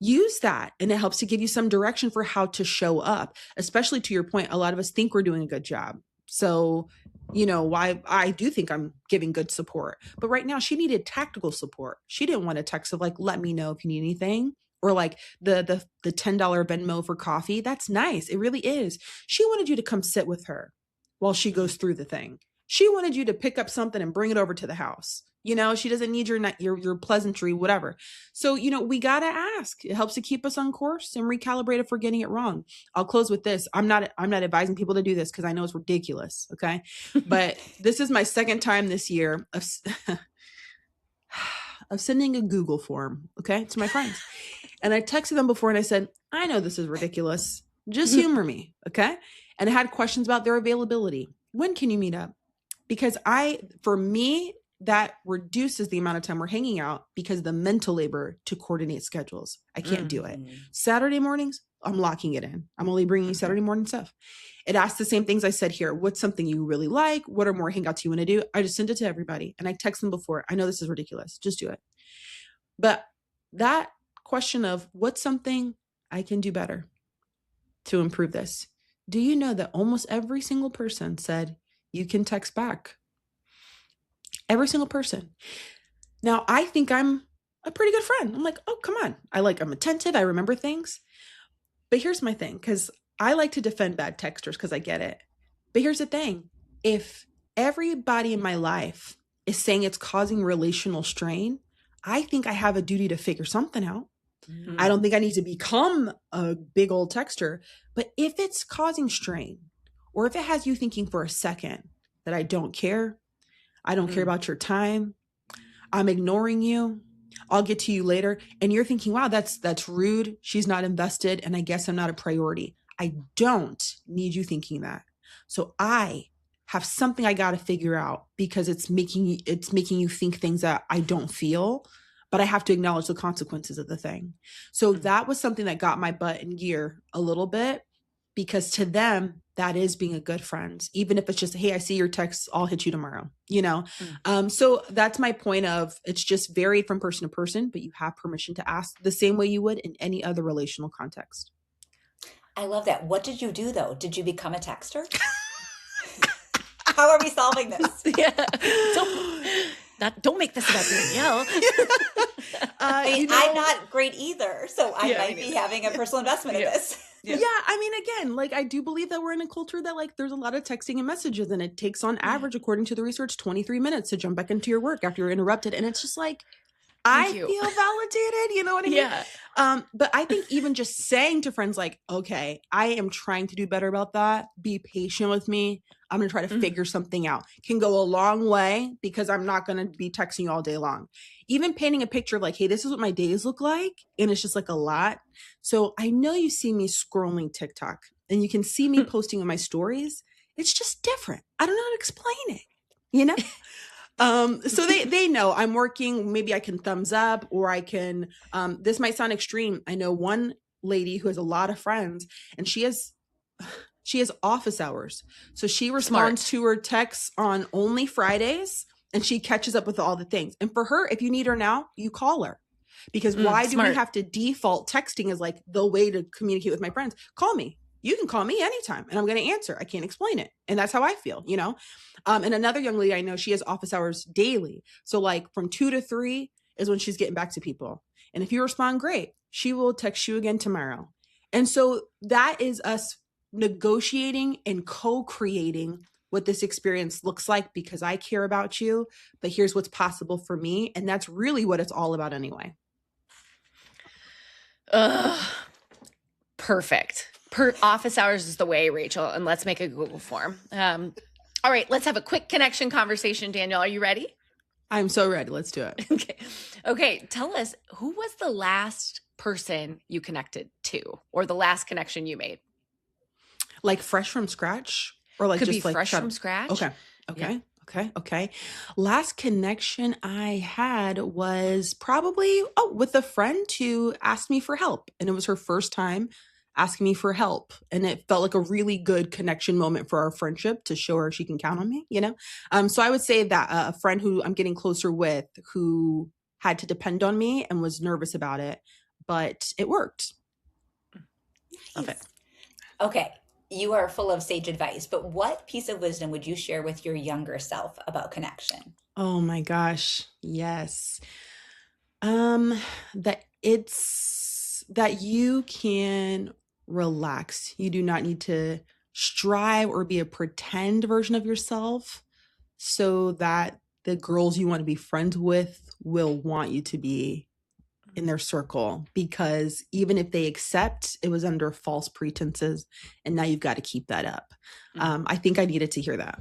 use that, and it helps to give you some direction for how to show up, especially to your point. A lot of us think we're doing a good job. So, you know, why I do think I'm giving good support, but right now she needed tactical support. She didn't want a text of like, let me know if you need anything, or like the $10 Venmo for coffee. That's nice. It really is. She wanted you to come sit with her while she goes through the thing. She wanted you to pick up something and bring it over to the house. You know, she doesn't need your pleasantry, whatever. So, you know, we got to ask. It helps to keep us on course and recalibrate if we're getting it wrong. I'll close with this. I'm not advising people to do this because I know it's ridiculous. Okay. But this is my second time this year of sending a Google form. Okay. To my friends. And I texted them before and I said, I know this is ridiculous. Just humor me. Okay. And I had questions about their availability. When can you meet up? Because for me, that reduces the amount of time we're hanging out because the mental labor to coordinate schedules. I can't do it. Saturday mornings, I'm locking it in. I'm only bringing Saturday morning stuff. It asks the same things I said here. What's something you really like? What are more hangouts you want to do? I just send it to everybody. And I text them before. I know this is ridiculous. Just do it. But that question of what's something I can do better to improve this? Do you know that almost every single person said you can text back? Every single person. Now, I think I'm a pretty good friend. I'm like, oh, come on. I'm attentive. I remember things. But here's my thing, because I like to defend bad texters because I get it. But here's the thing. If everybody in my life is saying it's causing relational strain, I think I have a duty to figure something out. Mm-hmm. I don't think I need to become a big old texter. But if it's causing strain, or if it has you thinking for a second that I don't care about your time, I'm ignoring you, I'll get to you later, and you're thinking, wow, that's rude, she's not invested, and I guess I'm not a priority. I don't need you thinking that. So I have something I got to figure out because it's making you think things that I don't feel, but I have to acknowledge the consequences of the thing. So that was something that got my butt in gear a little bit, because to them, that is being a good friend, even if it's just, hey, I see your text, I'll hit you tomorrow, you know? So that's my point of, it's just varied from person to person, but you have permission to ask the same way you would in any other relational context. I love that. What did you do though? Did you become a texter? How are we solving this? Yeah. Don't make this about Danielle. I'm not great either, so I might be having a personal investment in this. Yeah, I mean, again, like I do believe that we're in a culture that like there's a lot of texting and messages, and it takes on average, according to the research, 23 minutes to jump back into your work after you're interrupted. And it's just like, I you. feel validated. You know what I mean? Yeah. But I think even just saying to friends like, okay, I am trying to do better about that. Be patient with me. I'm going to try to figure something out, can go a long way, because I'm not going to be texting you all day long. Even painting a picture of like, hey, this is what my days look like. And it's just like a lot. So I know you see me scrolling TikTok and you can see me posting on my stories. It's just different. I don't know how to explain it, you know? So they know I'm working. Maybe I can thumbs up, or I can, this might sound extreme. I know one lady who has a lot of friends, and she has office hours. So she responds to her texts on only Fridays, and she catches up with all the things. And for her, if you need her now, you call her. Because why do we have to default texting as like the way to communicate with my friends? Call me. You can call me anytime and I'm going to answer. I can't explain it. And that's how I feel, you know? And another young lady I know, she has office hours daily. So like from 2 to 3 is when she's getting back to people. And if you respond, great, she will text you again tomorrow. And so that is us negotiating and co-creating what this experience looks like, because I care about you, but here's what's possible for me. And that's really what it's all about anyway. Perfect. Office hours is the way, Rachel. And let's make a Google form. All right, let's have a quick connection conversation. Danielle, are you ready? I'm so ready. Let's do it. Okay. Tell us, who was the last person you connected to, or the last connection you made? Like fresh from scratch, or like Could just be like fresh from scratch. Okay. Okay. Last connection I had was probably with a friend who asked me for help, and it was her first time asking me for help, and it felt like a really good connection moment for our friendship to show her she can count on me, you know. So I would say that a friend who I'm getting closer with, who had to depend on me and was nervous about it, but it worked. Love it. Okay. You are full of sage advice, but what piece of wisdom would you share with your younger self about connection? Oh my gosh. Yes. That you can relax. You do not need to strive or be a pretend version of yourself so that the girls you want to be friends with will want you to be in their circle, because even if they accept, it was under false pretenses, and now you've got to keep that up. I think I needed to hear that.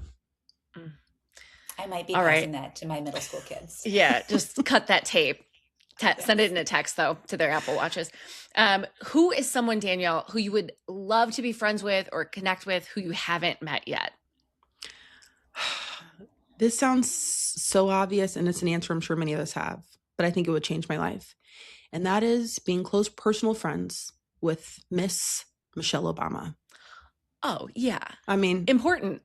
I might be passing that to my middle school kids. Yeah, just cut that tape. Send it in a text, though, to their Apple Watches. Who is someone, Danielle, who you would love to be friends with or connect with, who you haven't met yet? This sounds so obvious, and it's an answer I'm sure many of us have, but I think it would change my life. And that is being close personal friends with Miss Michelle Obama. Oh, yeah. I mean, important.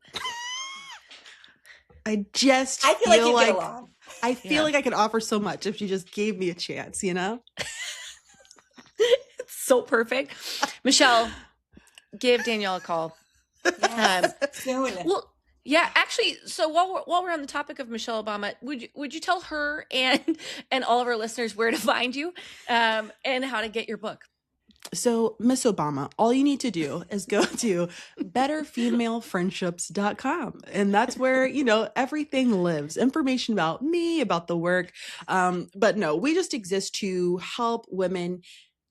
I feel like you get along. I feel like I could offer so much if she just gave me a chance, you know? It's so perfect. Michelle, give Danielle a call. Yes, soon. Well, yeah, actually, so while we're on the topic of Michelle Obama, would you tell her and all of our listeners where to find you, and how to get your book? So, Miss Obama, all you need to do is go to betterfemalefriendships.com. And that's where, you know, everything lives. Information about me, about the work. But no, we just exist to help women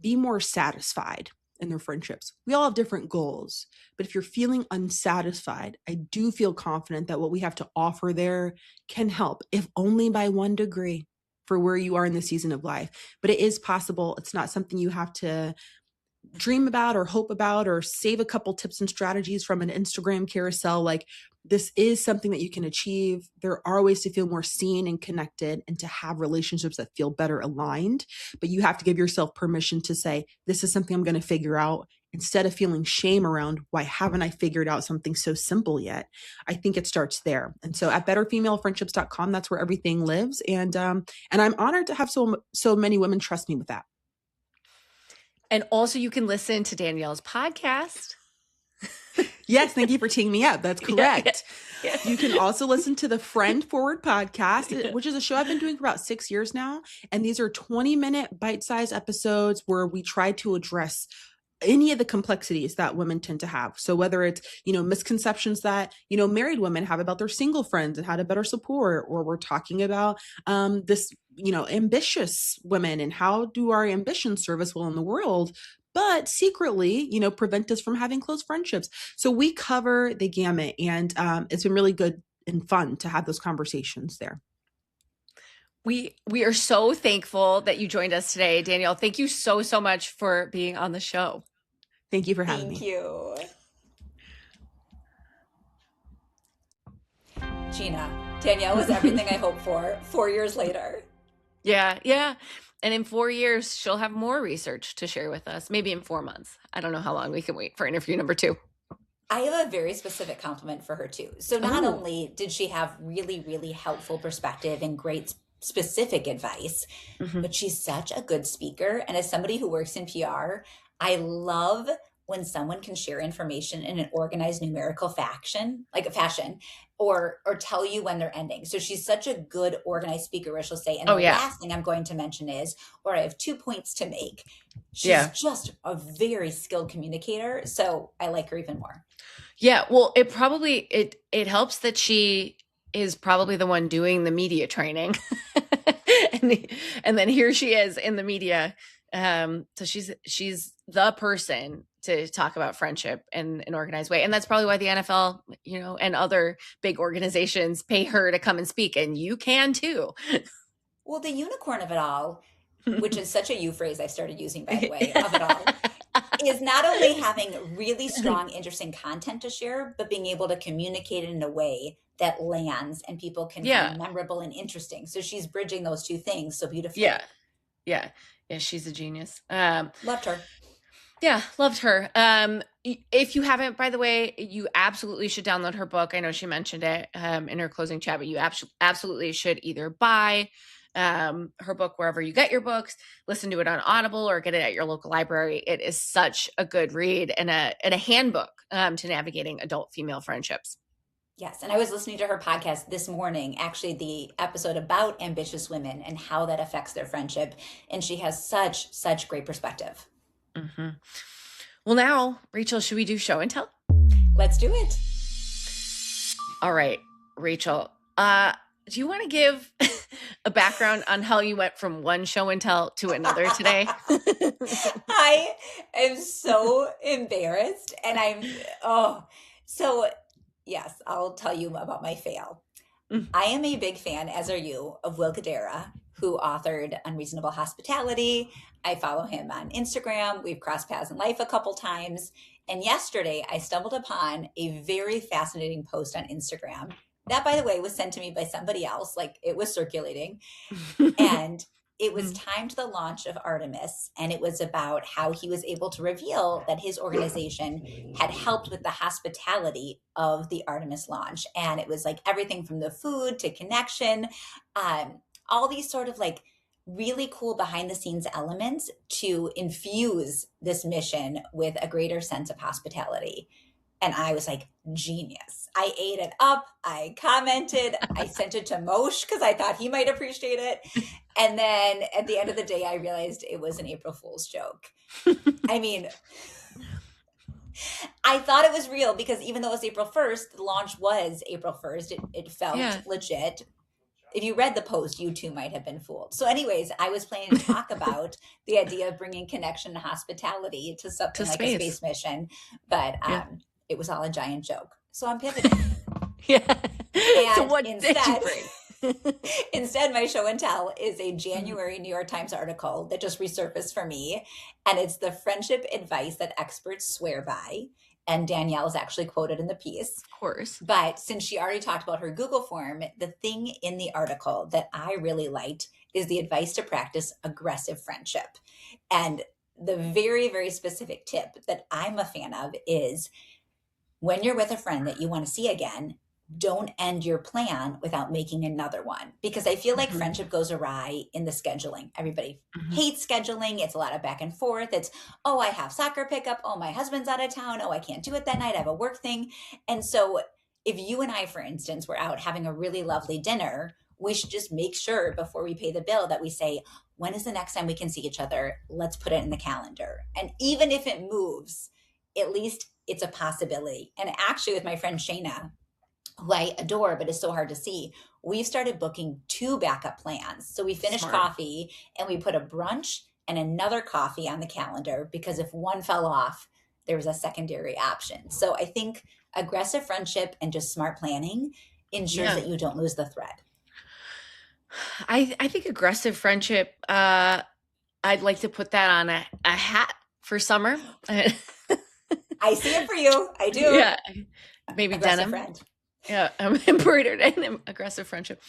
be more satisfied in their friendships. We all have different goals, but if you're feeling unsatisfied, I do feel confident that what we have to offer there can help, if only by 1 degree, for where you are in the season of life. But it is possible. It's not something you have to dream about or hope about or save a couple tips and strategies from an Instagram carousel. Like, this is something that you can achieve. There are ways to feel more seen and connected and to have relationships that feel better aligned. But you have to give yourself permission to say, this is something I'm going to figure out, instead of feeling shame around, why haven't I figured out something so simple yet? I think it starts there. And so at betterfemalefriendships.com, that's where everything lives. And I'm honored to have so many women trust me with that. And also you can listen to Danielle's podcast. Yes, thank you for teeing me up. That's correct. Yeah. You can also listen to the Friend Forward podcast, which is a show I've been doing for about 6 years now. And these are 20-minute bite-sized episodes where we try to address any of the complexities that women tend to have. So whether it's, misconceptions that, married women have about their single friends and how to better support, or we're talking about this, ambitious women and how do our ambitions serve us well in the world, but secretly, prevent us from having close friendships. So we cover the gamut, and it's been really good and fun to have those conversations there. We are so thankful that you joined us today, Danielle. Thank you so, so much for being on the show. Thank you for having me. Thank you. Gina, Danielle was everything I hoped for 4 years later. Yeah, yeah. And in 4 years, she'll have more research to share with us. Maybe in 4 months. I don't know how long we can wait for interview number 2. I have a very specific compliment for her too. So not only did she have really, really helpful perspective and great specific advice, but she's such a good speaker. And as somebody who works in PR, I love when someone can share information in an organized numerical fashion, or tell you when they're ending. So she's such a good organized speaker where she'll say, and last thing I'm going to mention is, or I have 2 points to make. She's just a very skilled communicator. So I like her even more. Yeah. Well, it helps that she is probably the one doing the media training. and then here she is in the media. So she's the person to talk about friendship in an organized way. And that's probably why the NFL, and other big organizations pay her to come and speak. And you can too. Well, the unicorn of it all, which is such a you phrase I started using, by the way, of it all, is not only having really strong, interesting content to share, but being able to communicate it in a way that lands and people can find memorable and interesting. So she's bridging those two things so beautifully. Yeah, she's a genius. Loved her. Yeah, loved her. If you haven't, by the way, you absolutely should download her book. I know she mentioned it in her closing chat, but you absolutely should either buy her book wherever you get your books, listen to it on Audible, or get it at your local library. It is such a good read and a handbook to navigating adult female friendships. Yes. And I was listening to her podcast this morning, actually the episode about ambitious women and how that affects their friendship. And she has such great perspective. Mm-hmm. Well, now, Rachel, should we do show and tell? Let's do it. All right, Rachel, do you want to give a background on how you went from one show and tell to another today? I am so embarrassed. And yes, I'll tell you about my fail. I am a big fan, as are you, of Will Guidara, who authored Unreasonable Hospitality. I follow him on Instagram. We've crossed paths in life a couple times. And yesterday, I stumbled upon a very fascinating post on Instagram. That, by the way, was sent to me by somebody else. Like, it was circulating. And it was timed to the launch of Artemis, and it was about how he was able to reveal that his organization had helped with the hospitality of the Artemis launch. And it was like everything from the food to connection, all these sort of like really cool behind the scenes elements to infuse this mission with a greater sense of hospitality. And I was like, genius. I ate it up. I commented. I sent it to Moshe because I thought he might appreciate it. And then at the end of the day, I realized it was an April Fool's joke. I mean, I thought it was real because even though it was April 1st, the launch was April 1st. It felt legit. If you read the post, you too might have been fooled. So anyways, I was planning to talk about the idea of bringing connection and hospitality to something like a space mission. But it was all a giant joke. So I'm pivoting. And so what did you bring? Instead, my show and tell is a January New York Times article that just resurfaced for me. And it's the friendship advice that experts swear by. And Danielle is actually quoted in the piece. Of course. But since she already talked about her Google form, the thing in the article that I really liked is the advice to practice aggressive friendship. And the very, very specific tip that I'm a fan of is when you're with a friend that you want to see again, don't end your plan without making another one. Because I feel like friendship goes awry in the scheduling. Everybody hates scheduling. It's a lot of back and forth. It's, oh, I have soccer pickup. Oh, my husband's out of town. Oh, I can't do it that night. I have a work thing. And so if you and I, for instance, were out having a really lovely dinner, we should just make sure before we pay the bill that we say, when is the next time we can see each other? Let's put it in the calendar. And even if it moves, at least it's a possibility. And actually, with my friend Shayna, who I adore, but is so hard to see, we've started booking 2 backup plans. So we finish Smart. coffee and we put a brunch and another coffee on the calendar, because if one fell off, there was a secondary option. So I think aggressive friendship and just smart planning ensures that you don't lose the thread. I think aggressive friendship, I'd like to put that on a hat for summer. I see it for you. I do. Yeah. Maybe Aggressive denim. friend. Yeah. Embroidered and aggressive friendship.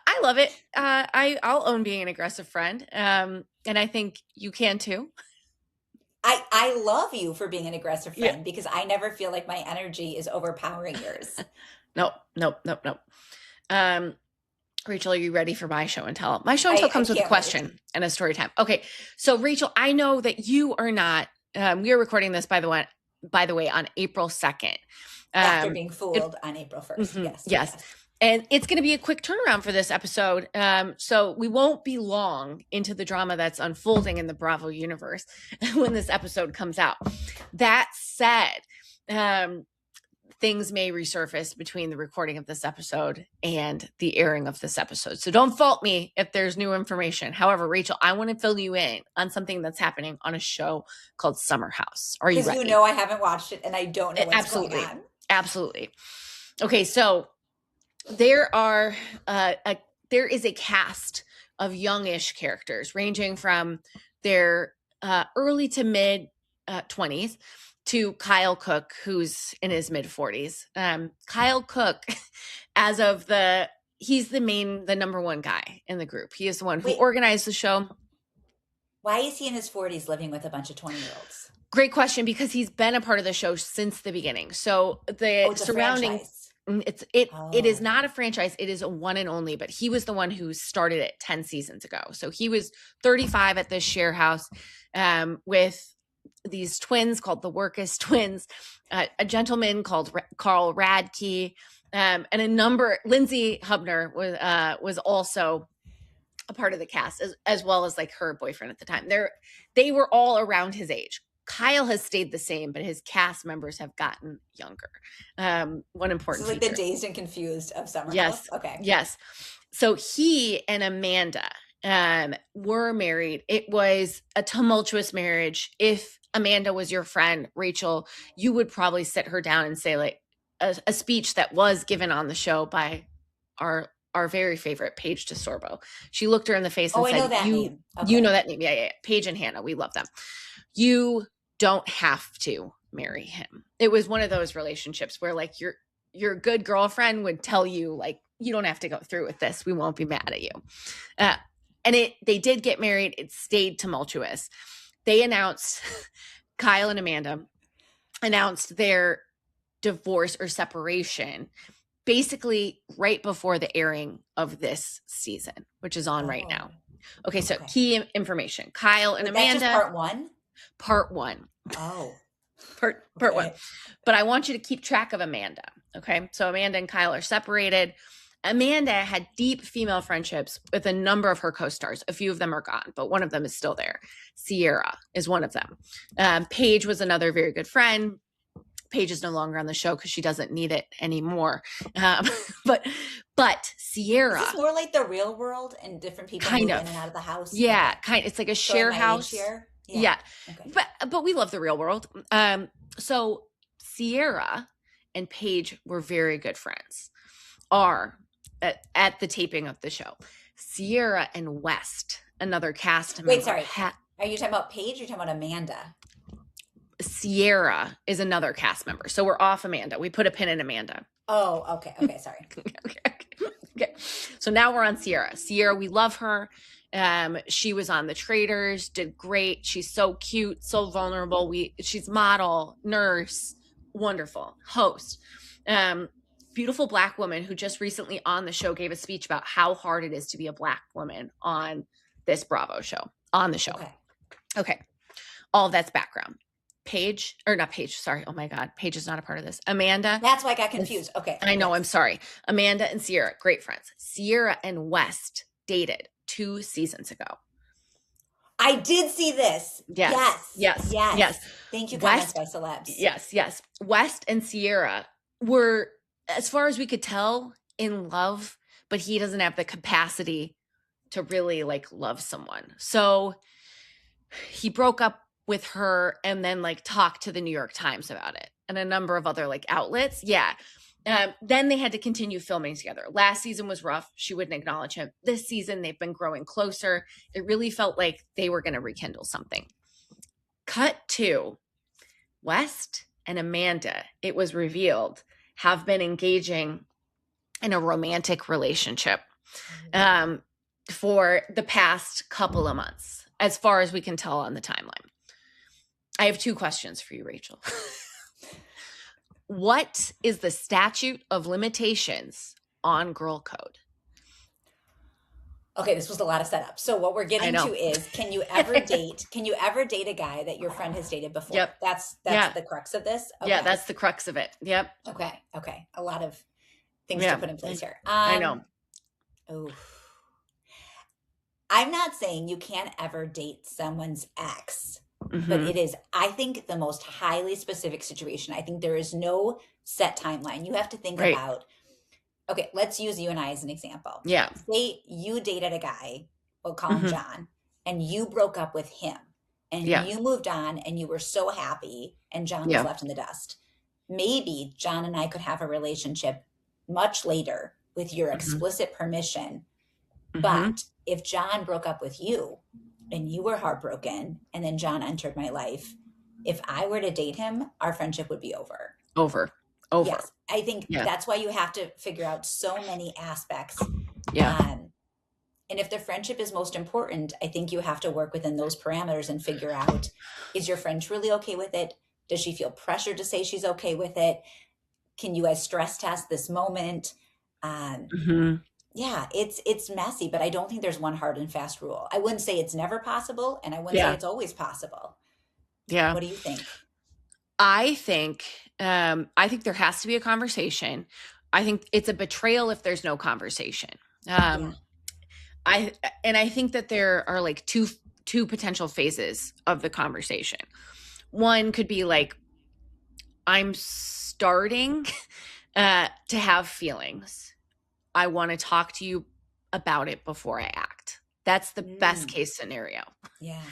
I love it. I'll own being an aggressive friend. And I think you can too. I love you for being an aggressive friend, because I never feel like my energy is overpowering yours. Nope. Rachel, are you ready for my show and tell? My show and tell comes with a question and a story time. Okay. So Rachel, I know that you are not, we are recording this by the way, on April 2nd. After being fooled on April 1st. Yes. And it's going to be a quick turnaround for this episode. So we won't be long into the drama that's unfolding in the Bravo universe when this episode comes out. That said, things may resurface between the recording of this episode and the airing of this episode. So don't fault me if there's new information. However, Rachel, I want to fill you in on something that's happening on a show called Summer House. Are you ready? Because you know I haven't watched it and I don't know what's going on. Absolutely. Okay, so there is a cast of youngish characters ranging from their early to mid 20s to Kyle Cook, who's in his mid 40s. Kyle Cook, he's the number one guy in the group. He is the one who organized the show. Why is he in his 40s living with a bunch of 20-year-olds? Great question, because he's been a part of the show since the beginning. So the surrounding, it is not a franchise. It is a one and only, but he was the one who started it 10 seasons ago. So he was 35 at this share house with these twins called the Workus twins, a gentleman called Carl Radke, and Lindsay Hubner was also a part of the cast, as well as like her boyfriend at the time. They were all around his age. Kyle has stayed the same, but his cast members have gotten younger. One important like feature. The Dazed and Confused of Summer Yes. House. Okay. Yes. So he and Amanda were married. It was a tumultuous marriage. If Amanda was your friend, Rachel, you would probably sit her down and say like a speech that was given on the show by our very favorite Paige DeSorbo. She looked her in the face and said, I know that name. Okay. You know that name. Yeah. Paige and Hannah. We love them. You don't have to marry him. It was one of those relationships where like your good girlfriend would tell you like, you don't have to go through with this. We won't be mad at you. And they did get married. It stayed tumultuous. They announced, Kyle and Amanda announced their divorce or separation basically right before the airing of this season, which is on right now. Okay, so key information. Kyle and Amanda. That's just part one? Part one. Oh. Part one. But I want you to keep track of Amanda. Okay. So Amanda and Kyle are separated. Amanda had deep female friendships with a number of her co-stars. A few of them are gone, but one of them is still there. Sierra is one of them. Paige was another very good friend. Paige is no longer on the show because she doesn't need it anymore. But Sierra. Is this more like The Real World and different people move in and out of the house? Yeah, kind of. It's like a share house. Yeah. Okay. But we love The Real World. So Sierra and Paige were very good friends. At the taping of the show. Sierra and West, another cast member. Wait, sorry. Are you talking about Paige or are you talking about Amanda? Sierra is another cast member. So we're off Amanda. We put a pin in Amanda. Oh, okay. Sorry. Okay. So now we're on Sierra. Sierra, we love her. She was on The Traitors, did great. She's so cute, so vulnerable. She's model, nurse, wonderful, host. Beautiful Black woman who just recently on the show gave a speech about how hard it is to be a Black woman on this Bravo show, on the show. Okay. Okay. All of that's background. Paige, or not Paige, sorry. Oh my God. Paige is not a part of this. Amanda. That's why I got and- confused. Okay. I know, I'm Yes. sorry. Amanda and Sierra, great friends. Sierra and West dated 2 seasons ago. I did see this. Yes. Yes. Yes. Yes. Thank you, West, comments by celebs. yes. West and Sierra were, as far as we could tell, in love, but he doesn't have the capacity to really like love someone. So he broke up with her and then like talked to the New York Times about it and a number of other like outlets. Yeah. Then they had to continue filming together. Last season was rough. She wouldn't acknowledge him. This season, they've been growing closer. It really felt like they were going to rekindle something. Cut to West and Amanda, it was revealed, have been engaging in a romantic relationship for the past couple of months, as far as we can tell on the timeline. I have 2 questions for you, Rachel. What is the statute of limitations on girl code? Okay, this was a lot of setup. So what we're getting to is, can you ever date a guy that your friend has dated before? Yep. That's the crux of this. Okay. Yeah, that's the crux of it. Yep. Okay. A lot of things to put in place here. I know. Oh. I'm not saying you can't ever date someone's ex, but it is, I think, the most highly specific situation. I think there is no set timeline. You have to think about, okay, let's use you and I as an example. Yeah. Say you dated a guy, we'll call him John, and you broke up with him and you moved on and you were so happy and John was left in the dust. Maybe John and I could have a relationship much later with your explicit permission. But if John broke up with you and you were heartbroken and then John entered my life, if I were to date him, our friendship would be over. Over. Yes. I think that's why you have to figure out so many aspects. Yeah. And if the friendship is most important, I think you have to work within those parameters and figure out, is your friend truly okay with it? Does she feel pressure to say she's okay with it? Can you guys stress test this moment? Yeah, it's messy, but I don't think there's one hard and fast rule. I wouldn't say it's never possible, and I wouldn't say it's always possible. Yeah. What do you think? I think there has to be a conversation. I think it's a betrayal if there's no conversation. I think that there are like two potential phases of the conversation. One could be like, I'm starting to have feelings. I want to talk to you about it before I act. That's the best case scenario. Yeah.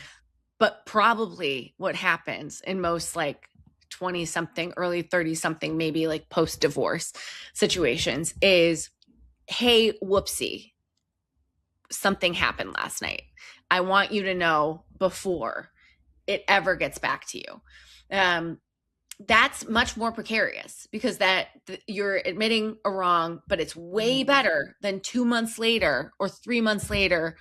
But probably what happens in most like 20 something, early 30 something, maybe like post-divorce situations is, hey, whoopsie, something happened last night. I want you to know before it ever gets back to you. That's much more precarious because you're admitting a wrong, but it's way better than 2 months later or 3 months later,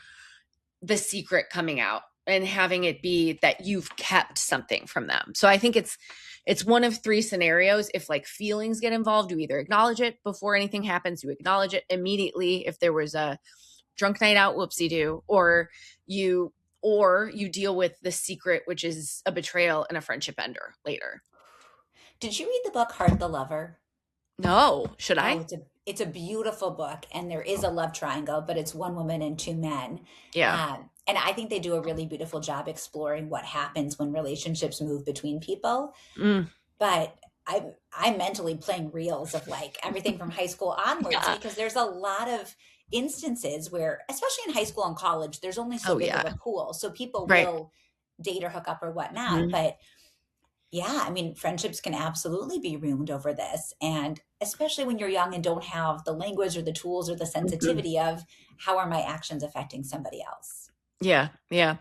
the secret coming out and having it be that you've kept something from them. So I think it's one of 3 scenarios. If like feelings get involved, you either acknowledge it before anything happens, you acknowledge it immediately if there was a drunk night out, whoopsie-doo, or you deal with the secret, which is a betrayal and a friendship ender later. Did you read the book Heart the Lover? No. Should I? It's a beautiful book, and there is a love triangle, but it's one woman and 2 men. Yeah. And I think they do a really beautiful job exploring what happens when relationships move between people. But I'm mentally playing reels of like everything from high school onwards because there's a lot of instances where, especially in high school and college, there's only so big of a pool. So people will date or hook up or whatnot. But yeah, I mean, friendships can absolutely be ruined over this. And especially when you're young and don't have the language or the tools or the sensitivity of how are my actions affecting somebody else? Yeah. Yeah.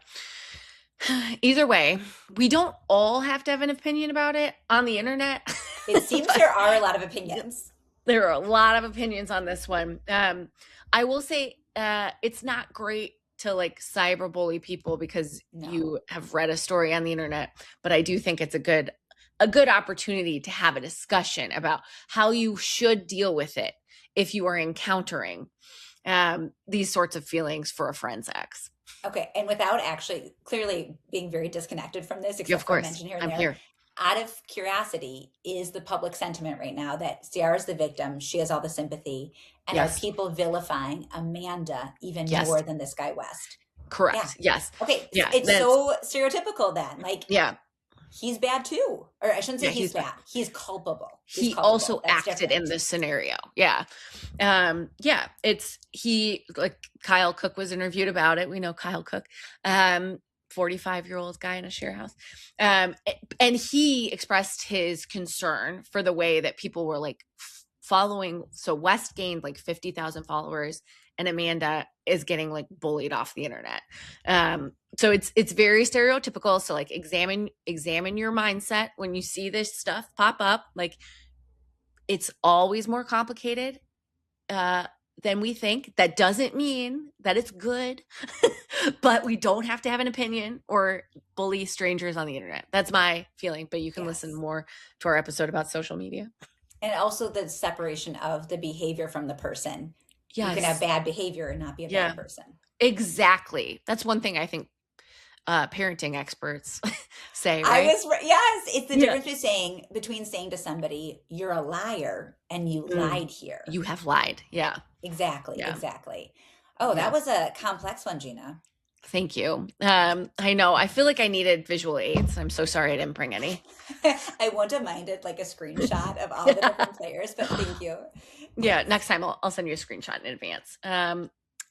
Either way, we don't all have to have an opinion about it on the internet. It seems there are a lot of opinions. There are a lot of opinions on this one. I will say it's not great to like cyberbully people because you have read a story on the internet, but I do think it's a good opportunity to have a discussion about how you should deal with it if you are encountering these sorts of feelings for a friend's ex. Okay. And without actually clearly being very disconnected from this, except for mention here and there. out of curiosity, is the public sentiment right now that Ciara's the victim, she has all the sympathy, and are Yes. people vilifying Amanda even Yes. more than this guy West? Correct. Yeah. Yes. Okay, Yeah. it's so stereotypical then. Like, yeah. he's bad too. Or I shouldn't say Yeah, he's he's bad. He's culpable. He culpable. also That's acted different. in this scenario. Yeah. Like Kyle Cook was interviewed about it. We know Kyle Cook, 45-year-old guy in a share house. And he expressed his concern for the way that people were like following. So West gained like 50,000 followers and Amanda is getting like bullied off the internet. So it's very stereotypical. So like examine your mindset when you see this stuff pop up. Like, it's always more complicated than we think. That doesn't mean that it's good, but we don't have to have an opinion or bully strangers on the internet. That's my feeling, but you can listen more to our episode about social media. And also the separation of the behavior from the person. Yes. You can have bad behavior and not be a bad person. Exactly. That's one thing I think parenting experts say, right? Yes, it's the difference between saying to somebody, you're a liar and you lied here. You have lied. Yeah. Exactly. Oh, that was a complex one, Gina. Thank you. I know. I feel like I needed visual aids. I'm so sorry I didn't bring any. I wouldn't have minded like a screenshot of all the different players, but thank you. Yeah, next time I'll send you a screenshot in advance.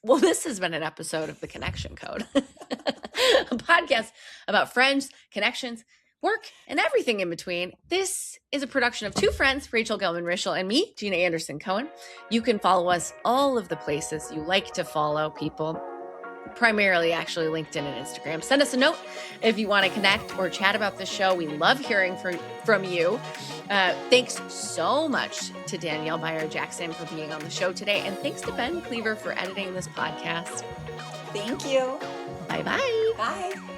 Well, this has been an episode of The Connection Code, a podcast about friends, connections, work, and everything in between. This is a production of two friends, Rachel Gelman-Rischel and me, Gina Anderson-Cohen. You can follow us all of the places you like to follow people, primarily actually LinkedIn and Instagram. Send us a note if you want to connect or chat about the show. We love hearing from you. Thanks so much to Danielle Bayard Jackson for being on the show today. And thanks to Ben Cleaver for editing this podcast. Thank you. Bye-bye. Bye.